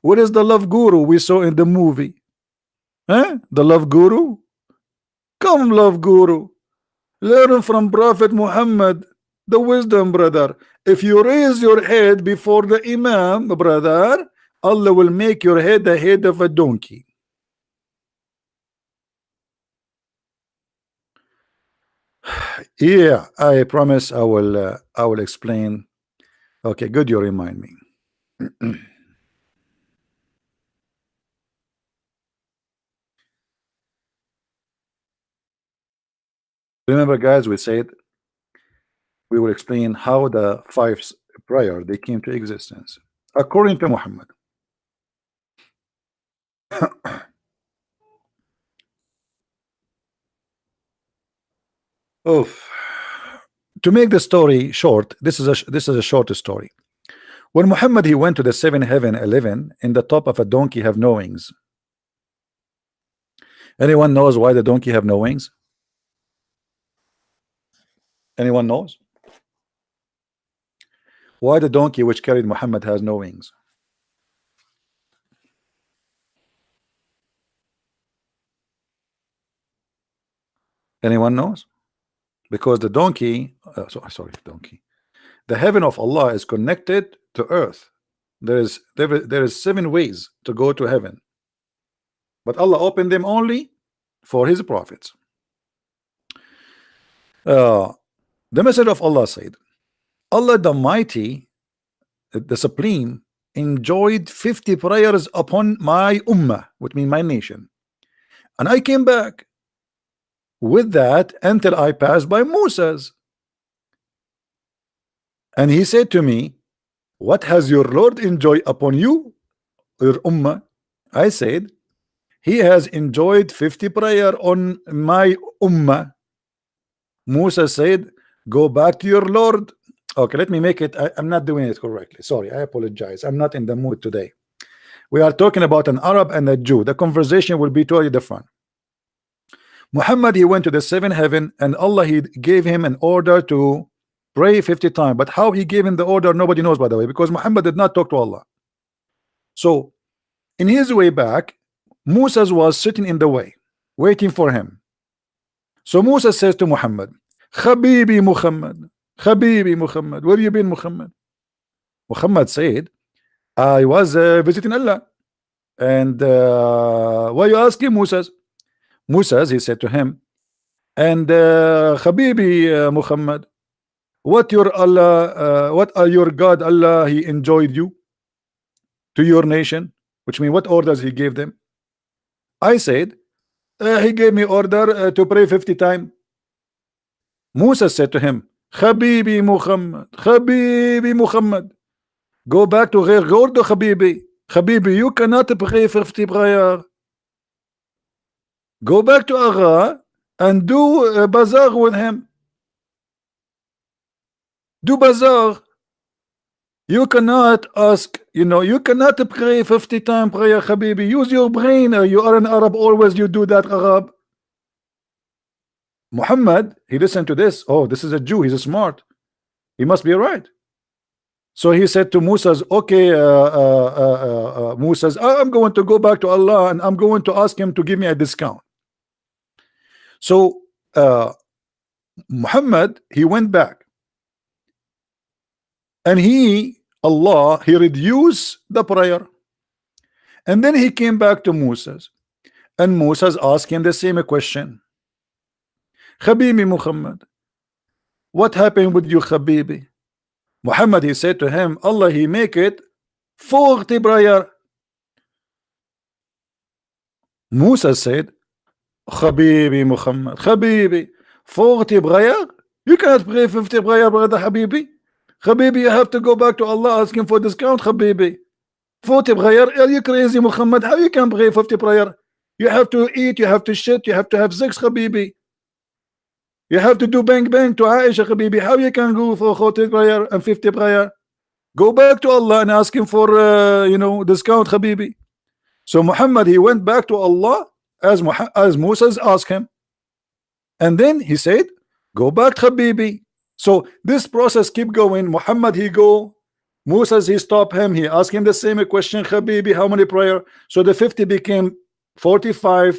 A: What is the love guru we saw in the movie? Huh? The love guru? Come, love guru. Learn from Prophet Muhammad the wisdom, brother. If you raise your head before the Imam, brother, Allah will make your head the head of a donkey. Yeah, I promise I will explain. Okay, good, you remind me. Remember, guys, we said we will explain how the five prior they came to existence according to Muhammad. Oof. To make the story short, this is a short story. When Muhammad he went to the 7 heaven 11 in the top of a donkey have no wings. Anyone knows why the donkey have no wings? Anyone knows why the donkey which carried Muhammad has no wings? Anyone knows? Because the donkey, sorry, donkey. The heaven of Allah is connected to earth. There is 7 ways to go to heaven, but Allah opened them only for His prophets. The message of Allah said, Allah the Mighty, the Supreme, enjoyed 50 prayers upon my ummah, which means my nation, and I came back with that until I passed by Moses, and he said to me, what has your Lord enjoyed upon you, your ummah? I said, he has enjoyed 50 prayer on my ummah. Musa said, go back to your Lord. Okay, let me make it. I'm not doing it correctly. Sorry, I apologize. I'm not in the mood today. We are talking about an Arab and a Jew. The conversation will be totally different. Muhammad, he went to the 7th heaven, and Allah, he gave him an order to pray 50 times. But how he gave him the order, nobody knows, by the way, because Muhammad did not talk to Allah. So in his way back, Musa was sitting in the way, waiting for him. So Musa says to Muhammad, Habibi Muhammad, Habibi Muhammad, where you been, Muhammad? Muhammad said, I was visiting Allah. And why you asking, Musa? Musa, he said to him, and Habibi Muhammad, what are your God Allah he enjoyed you to your nation, which means what orders he gave them? I said, he gave me order to pray 50 times. Musa said to him, Habibi Muhammad, Habibi Muhammad, go back to Ghair Gordo, Habibi. Habibi, you cannot pray 50 prayer. Go back to Agha and do bazaar with him. Do bazaar. You cannot ask, you cannot pray 50 times prayer, Habibi. Use your brain. You are an Arab, always you do that, Arab. Muhammad, he listened to this. Oh, this is a Jew, he's smart. He must be right. So he said to Musa's, okay, Musa's, I'm going to go back to Allah and I'm going to ask him to give me a discount. So Muhammad, he went back, and Allah, he reduced the prayer, and then he came back to Moses, and Moses asked him the same question. Habibi Muhammad, what happened with you, Habibi? Muhammad, he said to him, Allah, he make it 40 prayer. Musa said, Habibi Muhammad, Habibi, 40 prayer? You cannot pray 50 prayer, brother Habibi. Habibi, you have to go back to Allah asking for discount, Habibi. 40 prayer? Are you crazy, Muhammad? How you can pray 50 prayer? You have to eat, you have to shit, you have to have sex, Habibi. You have to do bang bang to Aisha, Habibi. How you can go for 40 prayer and 50 prayer? Go back to Allah and ask him for discount, Habibi. So Muhammad, he went back to Allah as Moses asked him, and then he said, go back, Habibi. So this process keep going. Muhammad, he go, Moses, he stop him, he asked him the same question, Habibi, how many prayer? So the 50 became 45,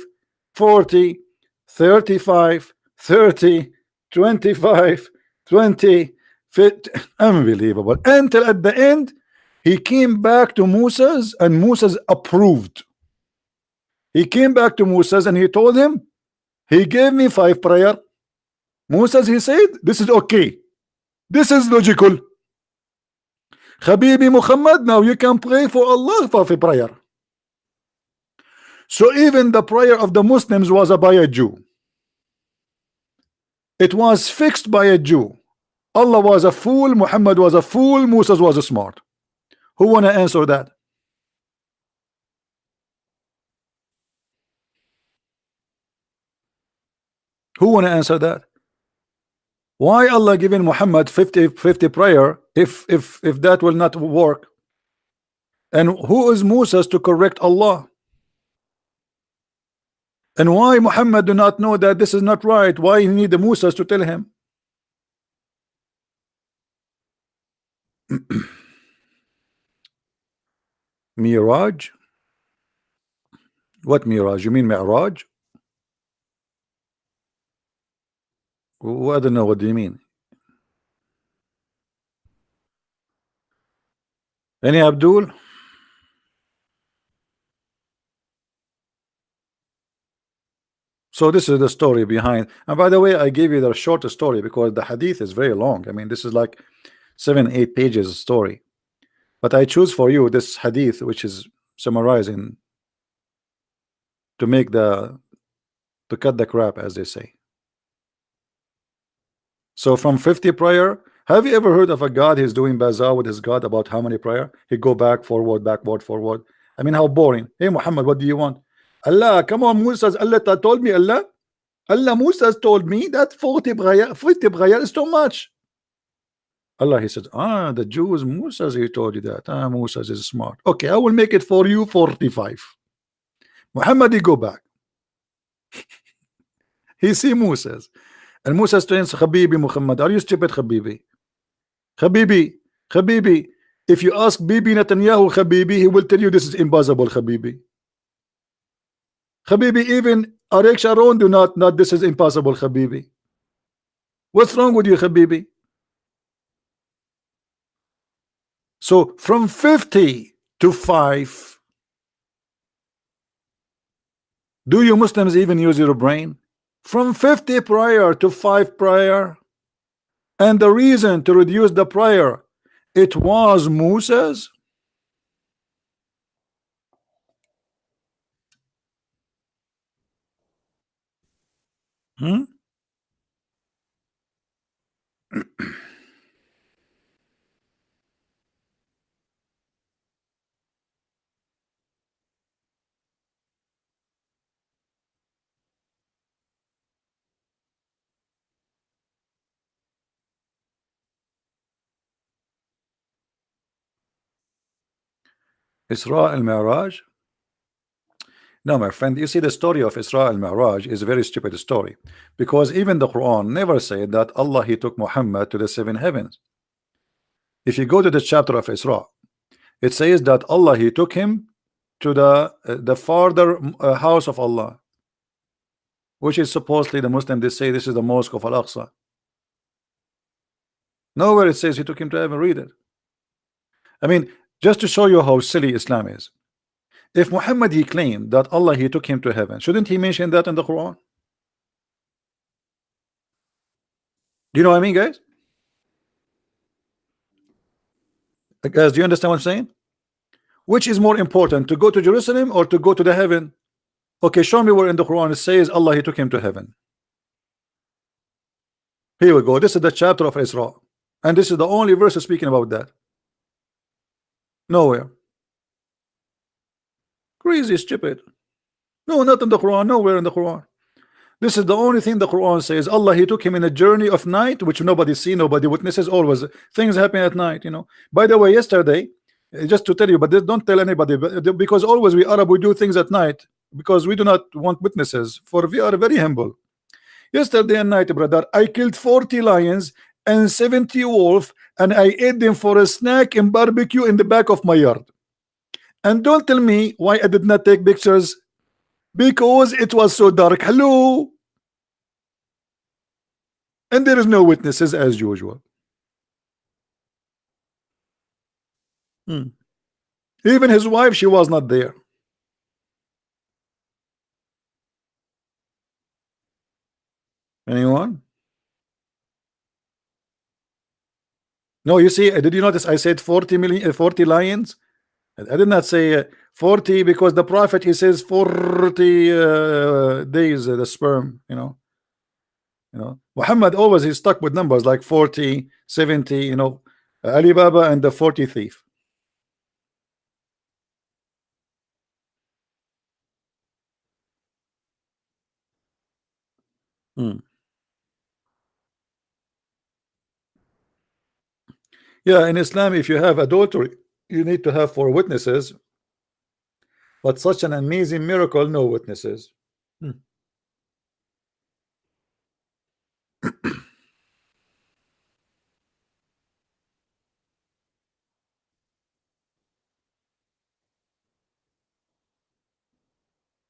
A: 40, 35, 30, 25, 20, 50. Unbelievable. Until at the end he came back to Moses, and Moses approved. He came back to Moses and he told him, he gave me 5 prayer. Moses, he said, this is okay, this is logical. Habibi Muhammad, now you can pray for Allah for prayer. So even the prayer of the Muslims was by a Jew. It was fixed by a Jew. Allah was a fool, Muhammad was a fool, Moses was a smart. Who wanna answer that? Who wanna answer that? Why Allah giving Muhammad 50 prayer if that will not work? And who is Moses to correct Allah? And why Muhammad do not know that this is not right? Why he need the Moses to tell him? Miraj? What Miraj? You mean Mi'raj? I don't know, what do you mean? Any Abdul? So this is the story behind. And by the way, I gave you the short story because the hadith is very long. I mean, this is like 7 8 pages story. But I choose for you this hadith, which is summarizing to make the to cut the crap, as they say. So from 50 prayer, have you ever heard of a God he's doing bazaar with his God about how many prayer? He go back, forward, backward, forward. I mean, how boring. Hey Muhammad, what do you want? Allah, come on, Musa. Allah told me, Allah Musa told me that 50 prayer is too much. Allah, he said, the Jews, Musa, he told you that. Musa is smart. Okay, I will make it for you 45. Muhammad, he go back. He see Moses. And Musa says, Habibi Muhammad, are you stupid, Habibi? Habibi, Habibi, if you ask Bibi Netanyahu, Habibi, he will tell you this is impossible, Habibi. Habibi, even Ariel Sharon do not this is impossible, Habibi. What's wrong with you, Habibi? So from 50 to 5, do you Muslims even use your brain? From 50 prior to 5 prior, and the reason to reduce the prior, it was Moses. Isra al-Mi'raj. No, my friend, you see, the story of Isra al-Mi'raj is a very stupid story, because even the Quran never said that Allah he took Muhammad to the 7 heavens. If you go to the chapter of Isra, it says that Allah he took him to the farther house of Allah, which is supposedly the Muslim, they say this is the mosque of Al-Aqsa. Nowhere it says he took him to heaven. Read it. I mean, just to show you how silly Islam is. If Muhammad he claimed that Allah he took him to heaven, shouldn't he mention that in the Quran? Do you know what I mean, guys? Guys, do you understand what I'm saying? Which is more important, to go to Jerusalem or to go to the heaven? Okay, show me where in the Quran it says Allah he took him to heaven. Here we go. This is the chapter of Isra, and this is the only verse speaking about that. Nowhere. Crazy, stupid. No, not in the Quran. Nowhere in the Quran. This is the only thing the Quran says. Allah he took him in a journey of night, which nobody see, nobody witnesses. Always things happen at night. You know. By the way, yesterday, just to tell you, but don't tell anybody, because always we Arab we do things at night because we do not want witnesses. For we are very humble. Yesterday at night, brother, I killed 40 lions and 70 wolves, and I ate them for a snack and barbecue in the back of my yard. And don't tell me why I did not take pictures, because it was so dark. Hello. And there is no witnesses as usual. Even his wife, she was not there. Anyone? No, you see, did you notice I said 40 million, 40 lions? I did not say 40, because the prophet he says 40 days the sperm, Muhammad always is stuck with numbers like 40, 70, Alibaba and the 40 thief. Yeah, in Islam, if you have adultery, you need to have 4 witnesses, but such an amazing miracle, no witnesses.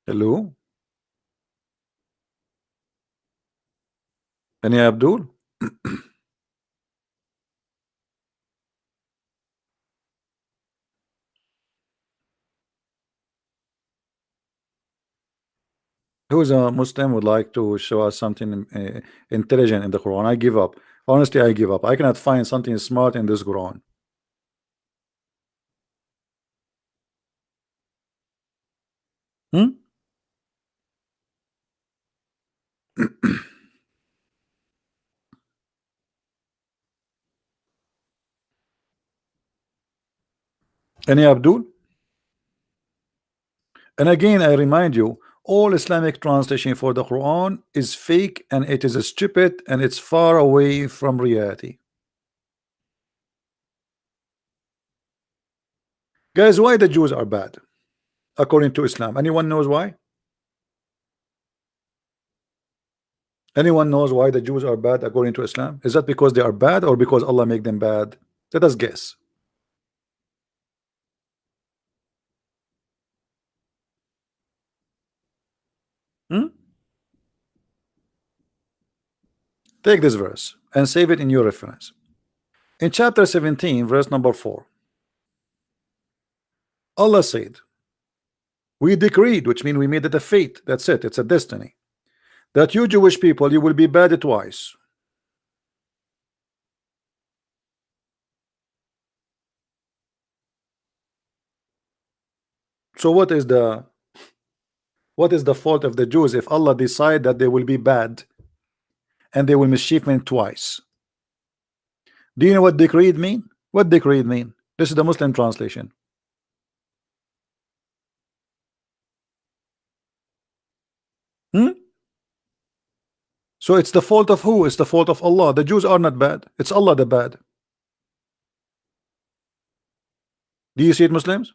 A: Hello. Any Abdul? Who's a Muslim would like to show us something intelligent in the Quran? I give up. Honestly, I give up. I cannot find something smart in this Quran. Hmm? Any Abdul? And again, I remind you, all Islamic translation for the Quran is fake and it is stupid and it's far away from reality. Guys, why the Jews are bad according to Islam? Anyone knows why? Anyone knows why the Jews are bad according to Islam? Is that because they are bad or because Allah make them bad? Let us guess. Hmm? Take this verse and save it in your reference. In chapter 17, verse number 4, Allah said, we decreed, which means we made it a fate. That's it, it's a destiny, that you Jewish people, you will be bad twice. So what is the fault of the Jews if Allah decide that they will be bad and they will mischievement twice? Do you know what decreed mean? What decreed mean? This is the Muslim translation. Hmm? So it's the fault of who? It's the fault of Allah. The Jews are not bad. It's Allah the bad. Do you see it, Muslims?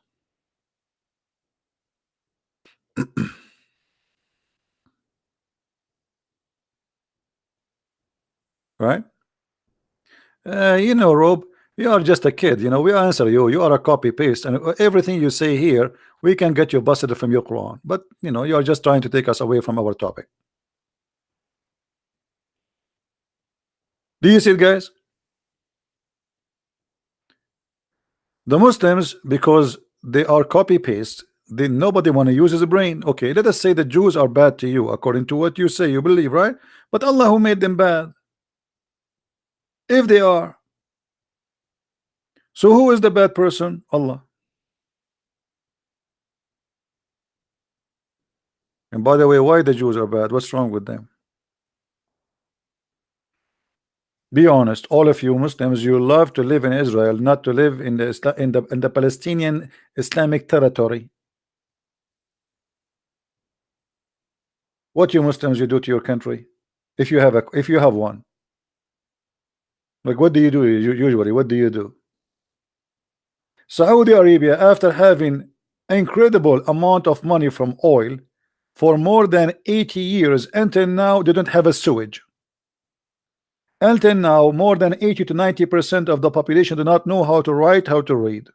A: Right? You know, Rob, you are just a kid. You know, we answer you. You are a copy paste, and everything you say here, we can get you busted from your Quran. But you know, you are just trying to take us away from our topic. Do you see it, guys? The Muslims, because they are copy paste, they nobody want to use his brain. Okay, let us say the Jews are bad to you according to what you say, you believe, right? But Allah who made them bad, if they are. So who is the bad person? Allah. And by the way, why the Jews are bad? What's wrong with them? Be honest, all of you Muslims, you love to live in Israel, not to live in the Palestinian Islamic territory. What you Muslims you do to your country, if you have one? Like, what do you do usually? What do you do? Saudi Arabia, after having incredible amount of money from oil for more than 80 years, until now they don't have a sewage. Until now, more than 80 to 90% of the population do not know how to write, how to read.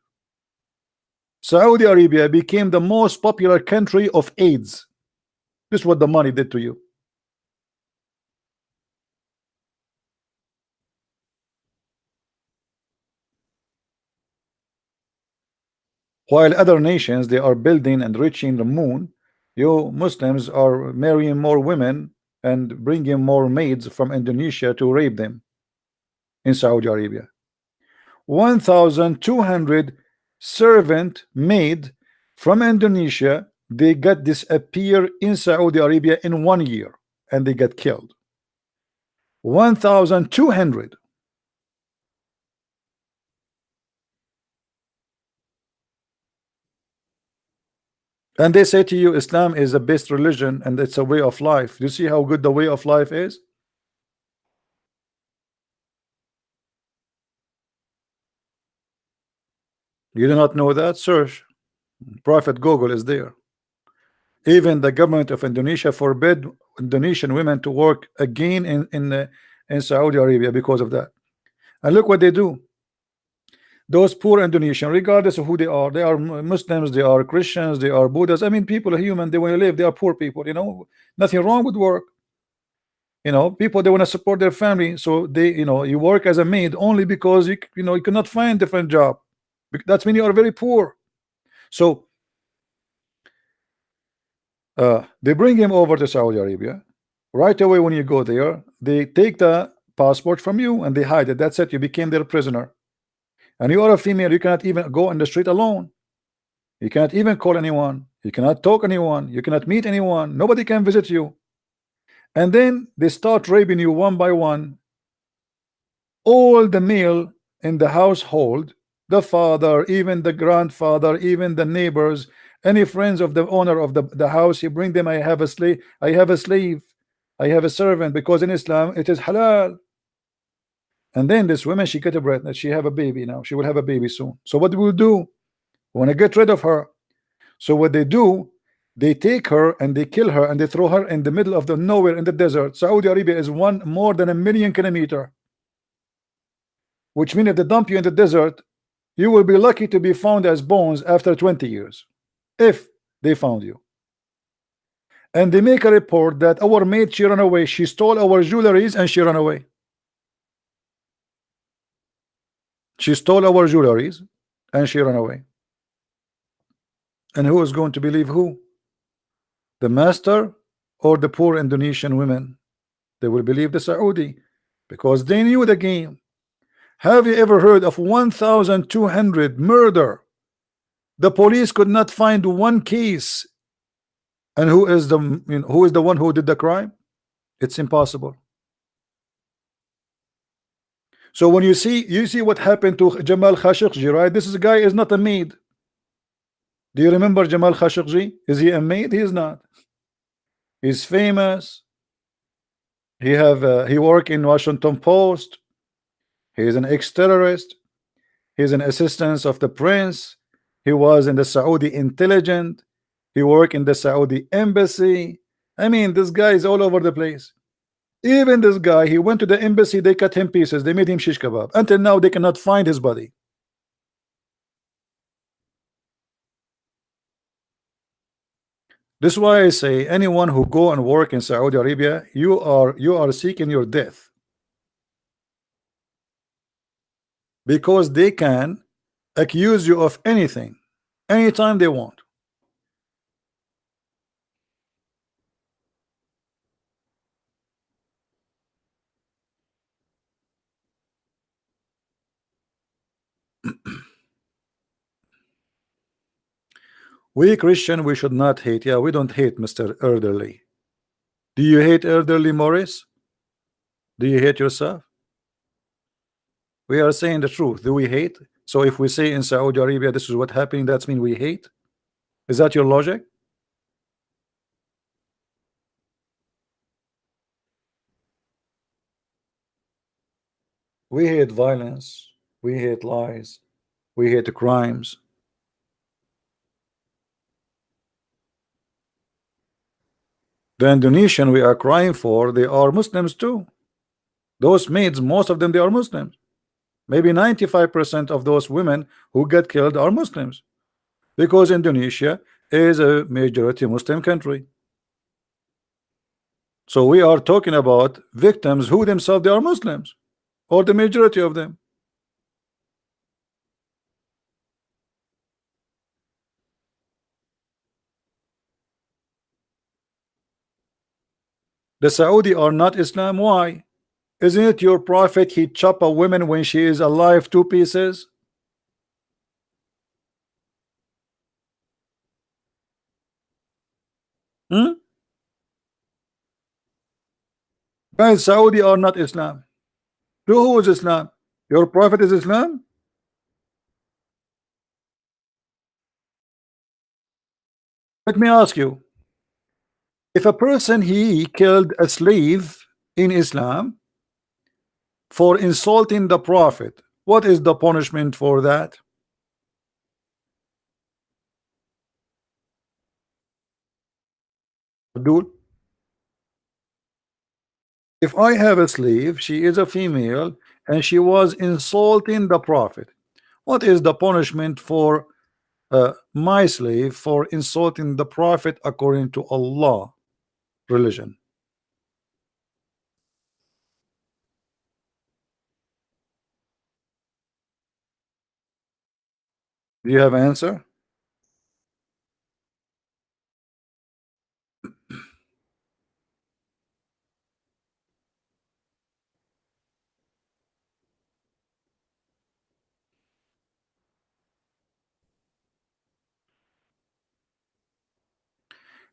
A: Saudi Arabia became the most popular country of AIDS. This is what the money did to you. While other nations, they are building and reaching the moon, you Muslims are marrying more women and bringing more maids from Indonesia to rape them in Saudi Arabia. 1,200 servant maid from Indonesia, they got disappear in Saudi Arabia in 1 year and they got killed. 1,200. And they say to you Islam is the best religion and it's a way of life. You see how good the way of life is? You do not know that? Search. Prophet Google is there. Even the government of Indonesia forbid Indonesian women to work again in Saudi Arabia because of that. And look what they do. Those poor Indonesian, regardless of who they are Muslims, they are Christians, they are Buddhists. I mean, people are human. They want to live. They are poor people. You know, nothing wrong with work. People, they want to support their family, so you work as a maid only because you cannot find different job. That's mean you are very poor. So they bring him over to Saudi Arabia. Right away, when you go there, they take the passport from you and they hide it. That's it. You became their prisoner. And you are a female. You cannot even go on the street alone. You cannot even call anyone. You cannot talk anyone. You cannot meet anyone. Nobody can visit you. And then they start raping you one by one. All the male in the household, the father, even the grandfather, even the neighbors, any friends of the owner of the house, you bring them. I have a slave, I have a slave, I have a servant, because in Islam it is halal. And then this woman, she get a pregnant, she have a baby. Now she will have a baby soon. So what will do? We want to get rid of her. So what they do, they take her and they kill her and they throw her in the middle of the nowhere in the desert. Saudi Arabia is more than 1,000,000 kilometers, which means if they dump you in the desert, you will be lucky to be found as bones after 20 years, if they found you. And they make a report that our maid, she ran away, she stole our jewelries and she ran away. She stole our jewelries and she ran away. And who is going to believe who? The master or the poor Indonesian women? They will believe the Saudi, because they knew the game. Have you ever heard of 1,200 murder? The police could not find one case. And who is the one who did the crime? It's impossible. So when you see what happened to Jamal Khashoggi, right? This guy is not a maid. Do you remember Jamal Khashoggi? Is he a maid? He is not. He's famous. He worked in Washington Post. He is an ex-terrorist. He's an assistant of the prince. He was in the Saudi intelligence. He worked in the Saudi embassy. I mean, this guy is all over the place. Even this guy, he went to the embassy, they cut him pieces, they made him shish kebab. Until now, they cannot find his body. This is why I say anyone who go and work in Saudi Arabia, you are seeking your death, because they can accuse you of anything anytime they want. We Christian, we should not hate. Yeah, we don't hate, Mr. Elderly. Do you hate Elderly Morris? Do you hate yourself? We are saying the truth. Do we hate? So if we say in Saudi Arabia this is what happening, that's mean we hate? Is that your logic? We hate violence. We hate lies. We hate the crimes. The Indonesian we are crying for, they are Muslims too. Those maids, most of them, they are Muslims. Maybe 95% of those women who get killed are Muslims, because Indonesia is a majority Muslim country. So we are talking about victims who themselves they are Muslims, or the majority of them. The Saudi are not Islam. Why? Isn't it your prophet he chop a woman when she is alive 2 pieces? Guys, Saudi are not Islam. So who is Islam? Your prophet is Islam? Let me ask you, if a person he killed a slave in Islam for insulting the prophet, what is the punishment for that? Dude, if I have a slave, she is a female and she was insulting the prophet, what is the punishment for my slave for insulting the prophet according to Allah religion? Do you have an answer?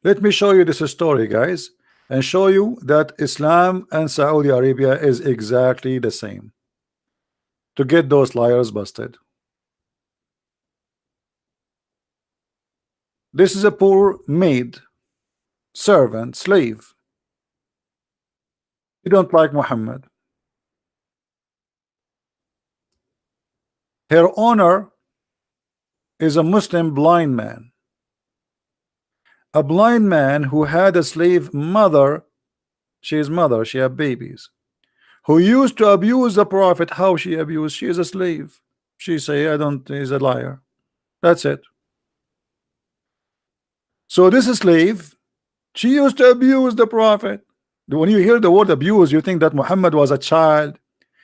A: Let me show you this story, guys, and show you that Islam and Saudi Arabia is exactly the same. To get those liars busted. This is a poor maid, servant, slave. You don't like Muhammad. Her owner is a Muslim blind man. A blind man who had a slave mother. She is mother, she had babies. Who used to abuse the Prophet. How she abused? She is a slave. She say, I don't, he's a liar. That's it. So this slave, she used to abuse the Prophet. When you hear the word abuse, you think that Muhammad was a child.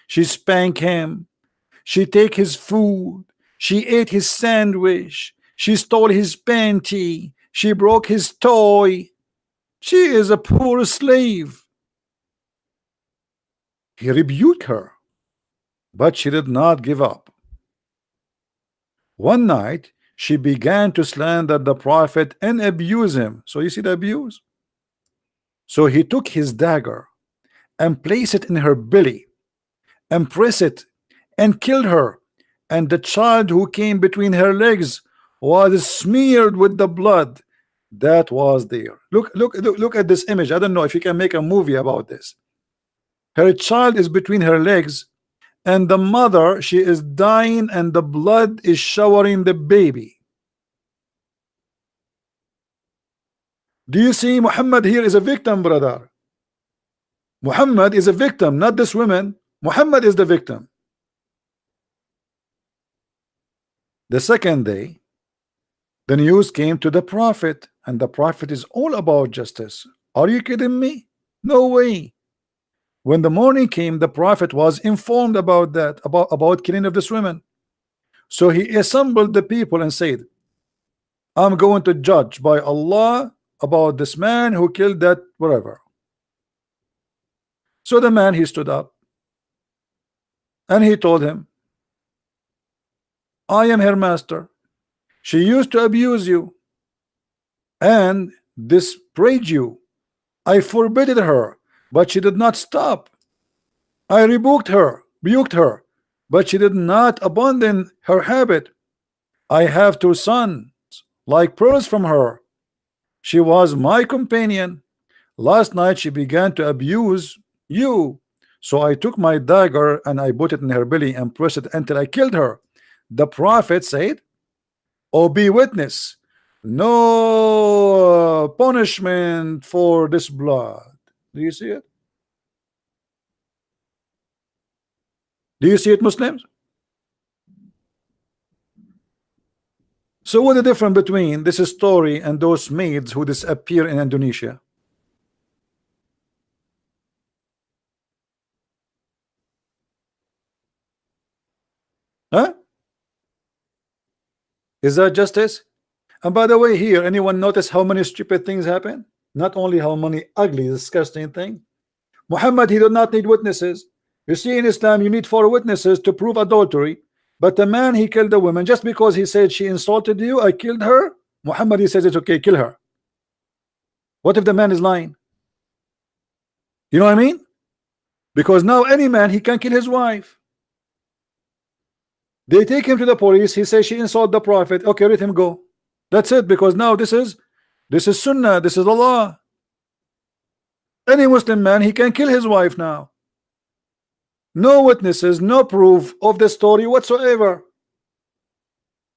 A: She spanked him. She take his food. She ate his sandwich. She stole his panty. She broke his toy. She is a poor slave. He rebuked her, but she did not give up. One night, she began to slander the Prophet and abuse him. So you see the abuse? So he took his dagger and placed it in her belly and pressed it and killed her. And the child who came between her legs was smeared with the blood that was there. Look at this image. I don't know if you can make a movie about this. Her child is between her legs, and the mother, she is dying, and the blood is showering the baby. Do you see Muhammad here is a victim, brother? Muhammad is a victim, not this woman. Muhammad is the victim. The second day, the news came to the Prophet, and the Prophet is all about justice. Are you kidding me? No way. When the morning came, the Prophet was informed about that, about killing of this woman. So he assembled the people and said, I'm going to judge by Allah about this man who killed that whatever. So the man, he stood up and he told him, I am her master. She used to abuse you and disparage you. I forbade her, but she did not stop. I rebuked her, but she did not abandon her habit. I have 2 sons, like pearls from her. She was my companion. Last night she began to abuse you. So I took my dagger and I put it in her belly and pressed it until I killed her. The Prophet said, oh, be witness, no punishment for this blood. Do you see it? Do you see it, Muslims? So what's the difference between this story and those maids who disappear in Indonesia? Huh? Is that justice? And by the way, here, anyone notice how many stupid things happen? Not only how many ugly, disgusting things. Muhammad, he did not need witnesses. You see, in Islam, you need 4 witnesses to prove adultery. But the man, he killed the woman just because he said she insulted you, I killed her. Muhammad, he says it's okay, kill her. What if the man is lying? You know what I mean? Because now any man, he can kill his wife. They take him to the police. He says she insulted the Prophet. Okay, let him go. That's it. Because now this is Sunnah. This is Allah. Any Muslim man, he can kill his wife now. No witnesses, no proof of the story whatsoever.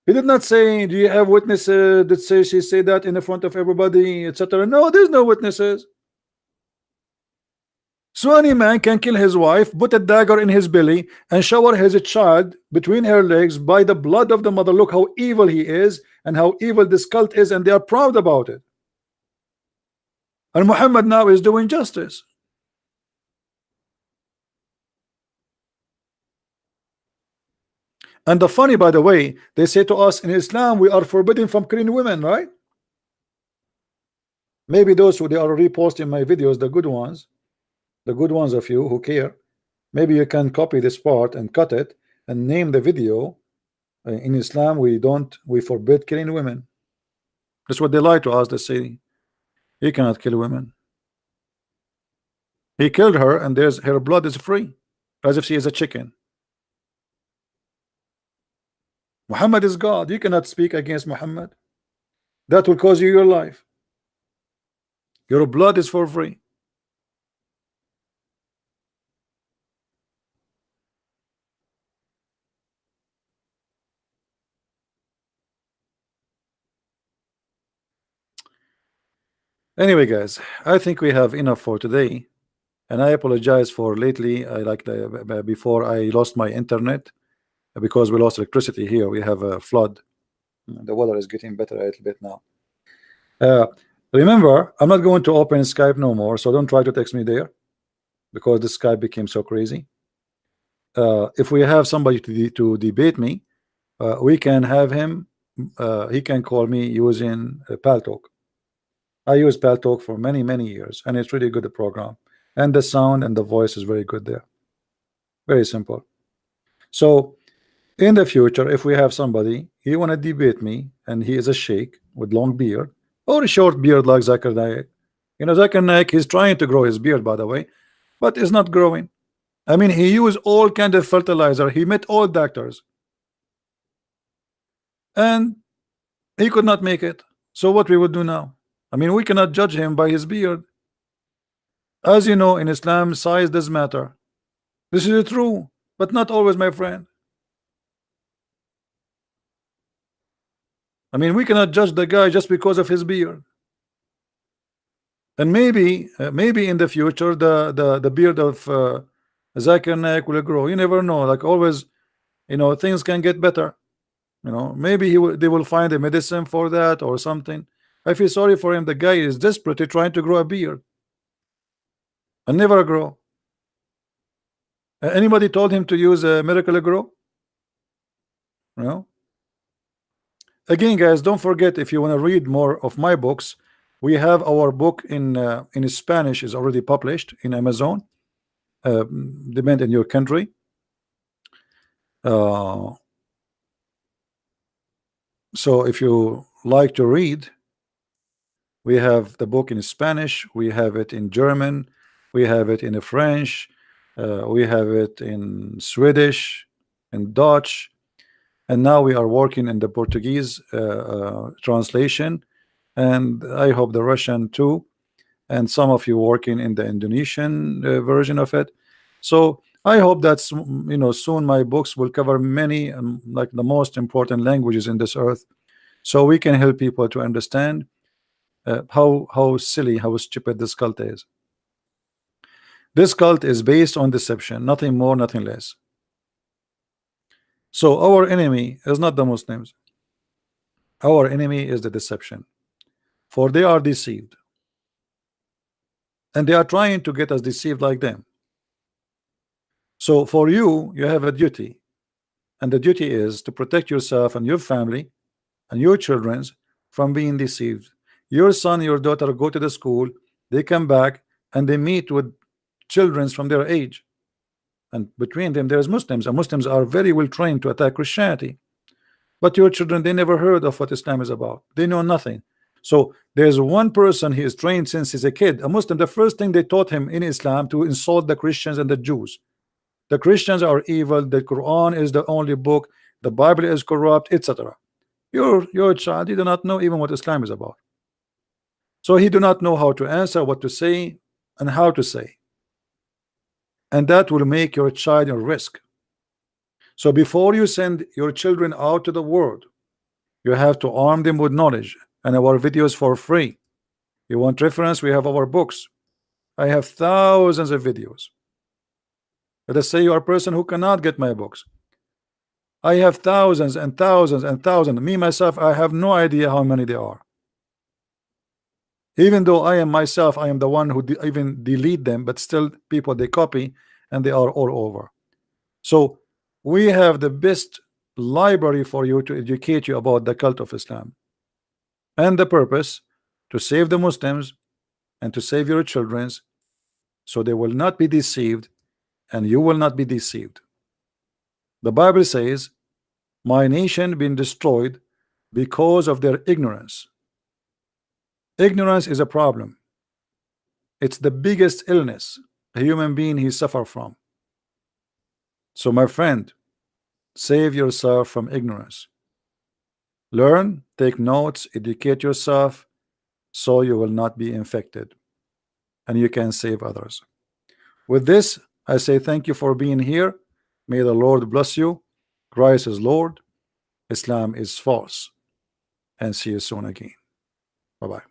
A: He did not say, do you have witnesses that say she said that in the front of everybody, etc. No, there's no witnesses. So any man can kill his wife, put a dagger in his belly, and shower his child between her legs by the blood of the mother. Look how evil he is and how evil this cult is, and they are proud about it. And Muhammad now is doing justice. And the funny, by the way, they say to us in Islam we are forbidden from killing women, right? Maybe those who they are reposting my videos, the good ones of you who care, maybe you can copy this part and cut it and name the video. In Islam we forbid killing women. That's what they lie to us. They say he cannot kill women. He killed her and there's her blood is free, as if she is a chicken. Muhammad is God. You cannot speak against Muhammad. That will cost you your life. Your blood is for free. Anyway, guys, I think we have enough for today, and I apologize for lately. I like before I lost my internet because we lost electricity here. We have a flood. The weather is getting better a little bit now. Remember, I'm not going to open Skype no more, so don't try to text me there because the Skype became so crazy. If we have somebody to debate me, we can have him. He can call me using Paltalk. I use Paltalk for many years, and it's really good, the program, and the sound and the voice is very good there. Very simple. So in the future, if we have somebody he want to debate me and he is a sheikh with long beard or a short beard like Zakir Naik, you know, Zakir Naik, he's trying to grow his beard, by the way, but it's not growing. I mean, he used all kind of fertilizer, he met all doctors and he could not make it. So what we would do now? I mean, we cannot judge him by his beard. As you know, in Islam, size does matter. This is true, but not always, my friend. I mean, we cannot judge the guy just because of his beard. And maybe in the future the beard of Zakir Naik will grow. You never know. Like always, you know, things can get better. You know, maybe they will find a medicine for that or something. I feel sorry for him. The guy is desperately trying to grow a beard and never grow. Anybody told him to use a miracle grow? You know. Again, guys, don't forget, if you want to read more of my books, we have our book in Spanish is already published in Amazon. Depend in your country. So if you like to read, we have the book in Spanish, we have it in German, we have it in French, we have it in Swedish, in Dutch, and now we are working in the Portuguese translation, and I hope the Russian too, and some of you working in the Indonesian version of it. So I hope that, you know, soon my books will cover many like the most important languages in this earth, so we can help people to understand how silly, how stupid this cult is. This cult is based on deception, nothing more, nothing less. So our enemy is not the Muslims. Our enemy is the deception, for they are deceived, and they are trying to get us deceived like them. So for you, you have a duty, and the duty is to protect yourself and your family and your children from being deceived. Your son, your daughter go to the school, they come back and they meet with children from their age, and between them there is Muslims, and Muslims are very well trained to attack Christianity. But your children, they never heard of what Islam is about. They know nothing. So there's one person, he is trained since he's a kid, a Muslim. The first thing they taught him in Islam to insult the Christians and the Jews. The Christians are evil, the Qur'an is the only book, the Bible is corrupt, etc. Your child, he do not know even what Islam is about. So he do not know how to answer, what to say, and how to say. And that will make your child a risk. So before you send your children out to the world, you have to arm them with knowledge, and our videos for free. You want reference? We have our books. I have thousands of videos. Let us say you are a person who cannot get my books. I have thousands and thousands and thousands. Me myself, I have no idea how many there are. Even though I am myself, I am the one who even delete them, but still people they copy and they are all over. So we have the best library for you to educate you about the cult of Islam, and the purpose to save the Muslims and to save your children, so they will not be deceived and you will not be deceived. The Bible says, my nation been destroyed because of their ignorance. Ignorance is a problem. It's the biggest illness a human being he suffer from. So my friend, save yourself from ignorance. Learn, take notes, educate yourself, so you will not be infected and you can save others. With this, I say thank you for being here. May the Lord bless you. Christ is Lord, Islam is false, and see you soon again. Bye-bye.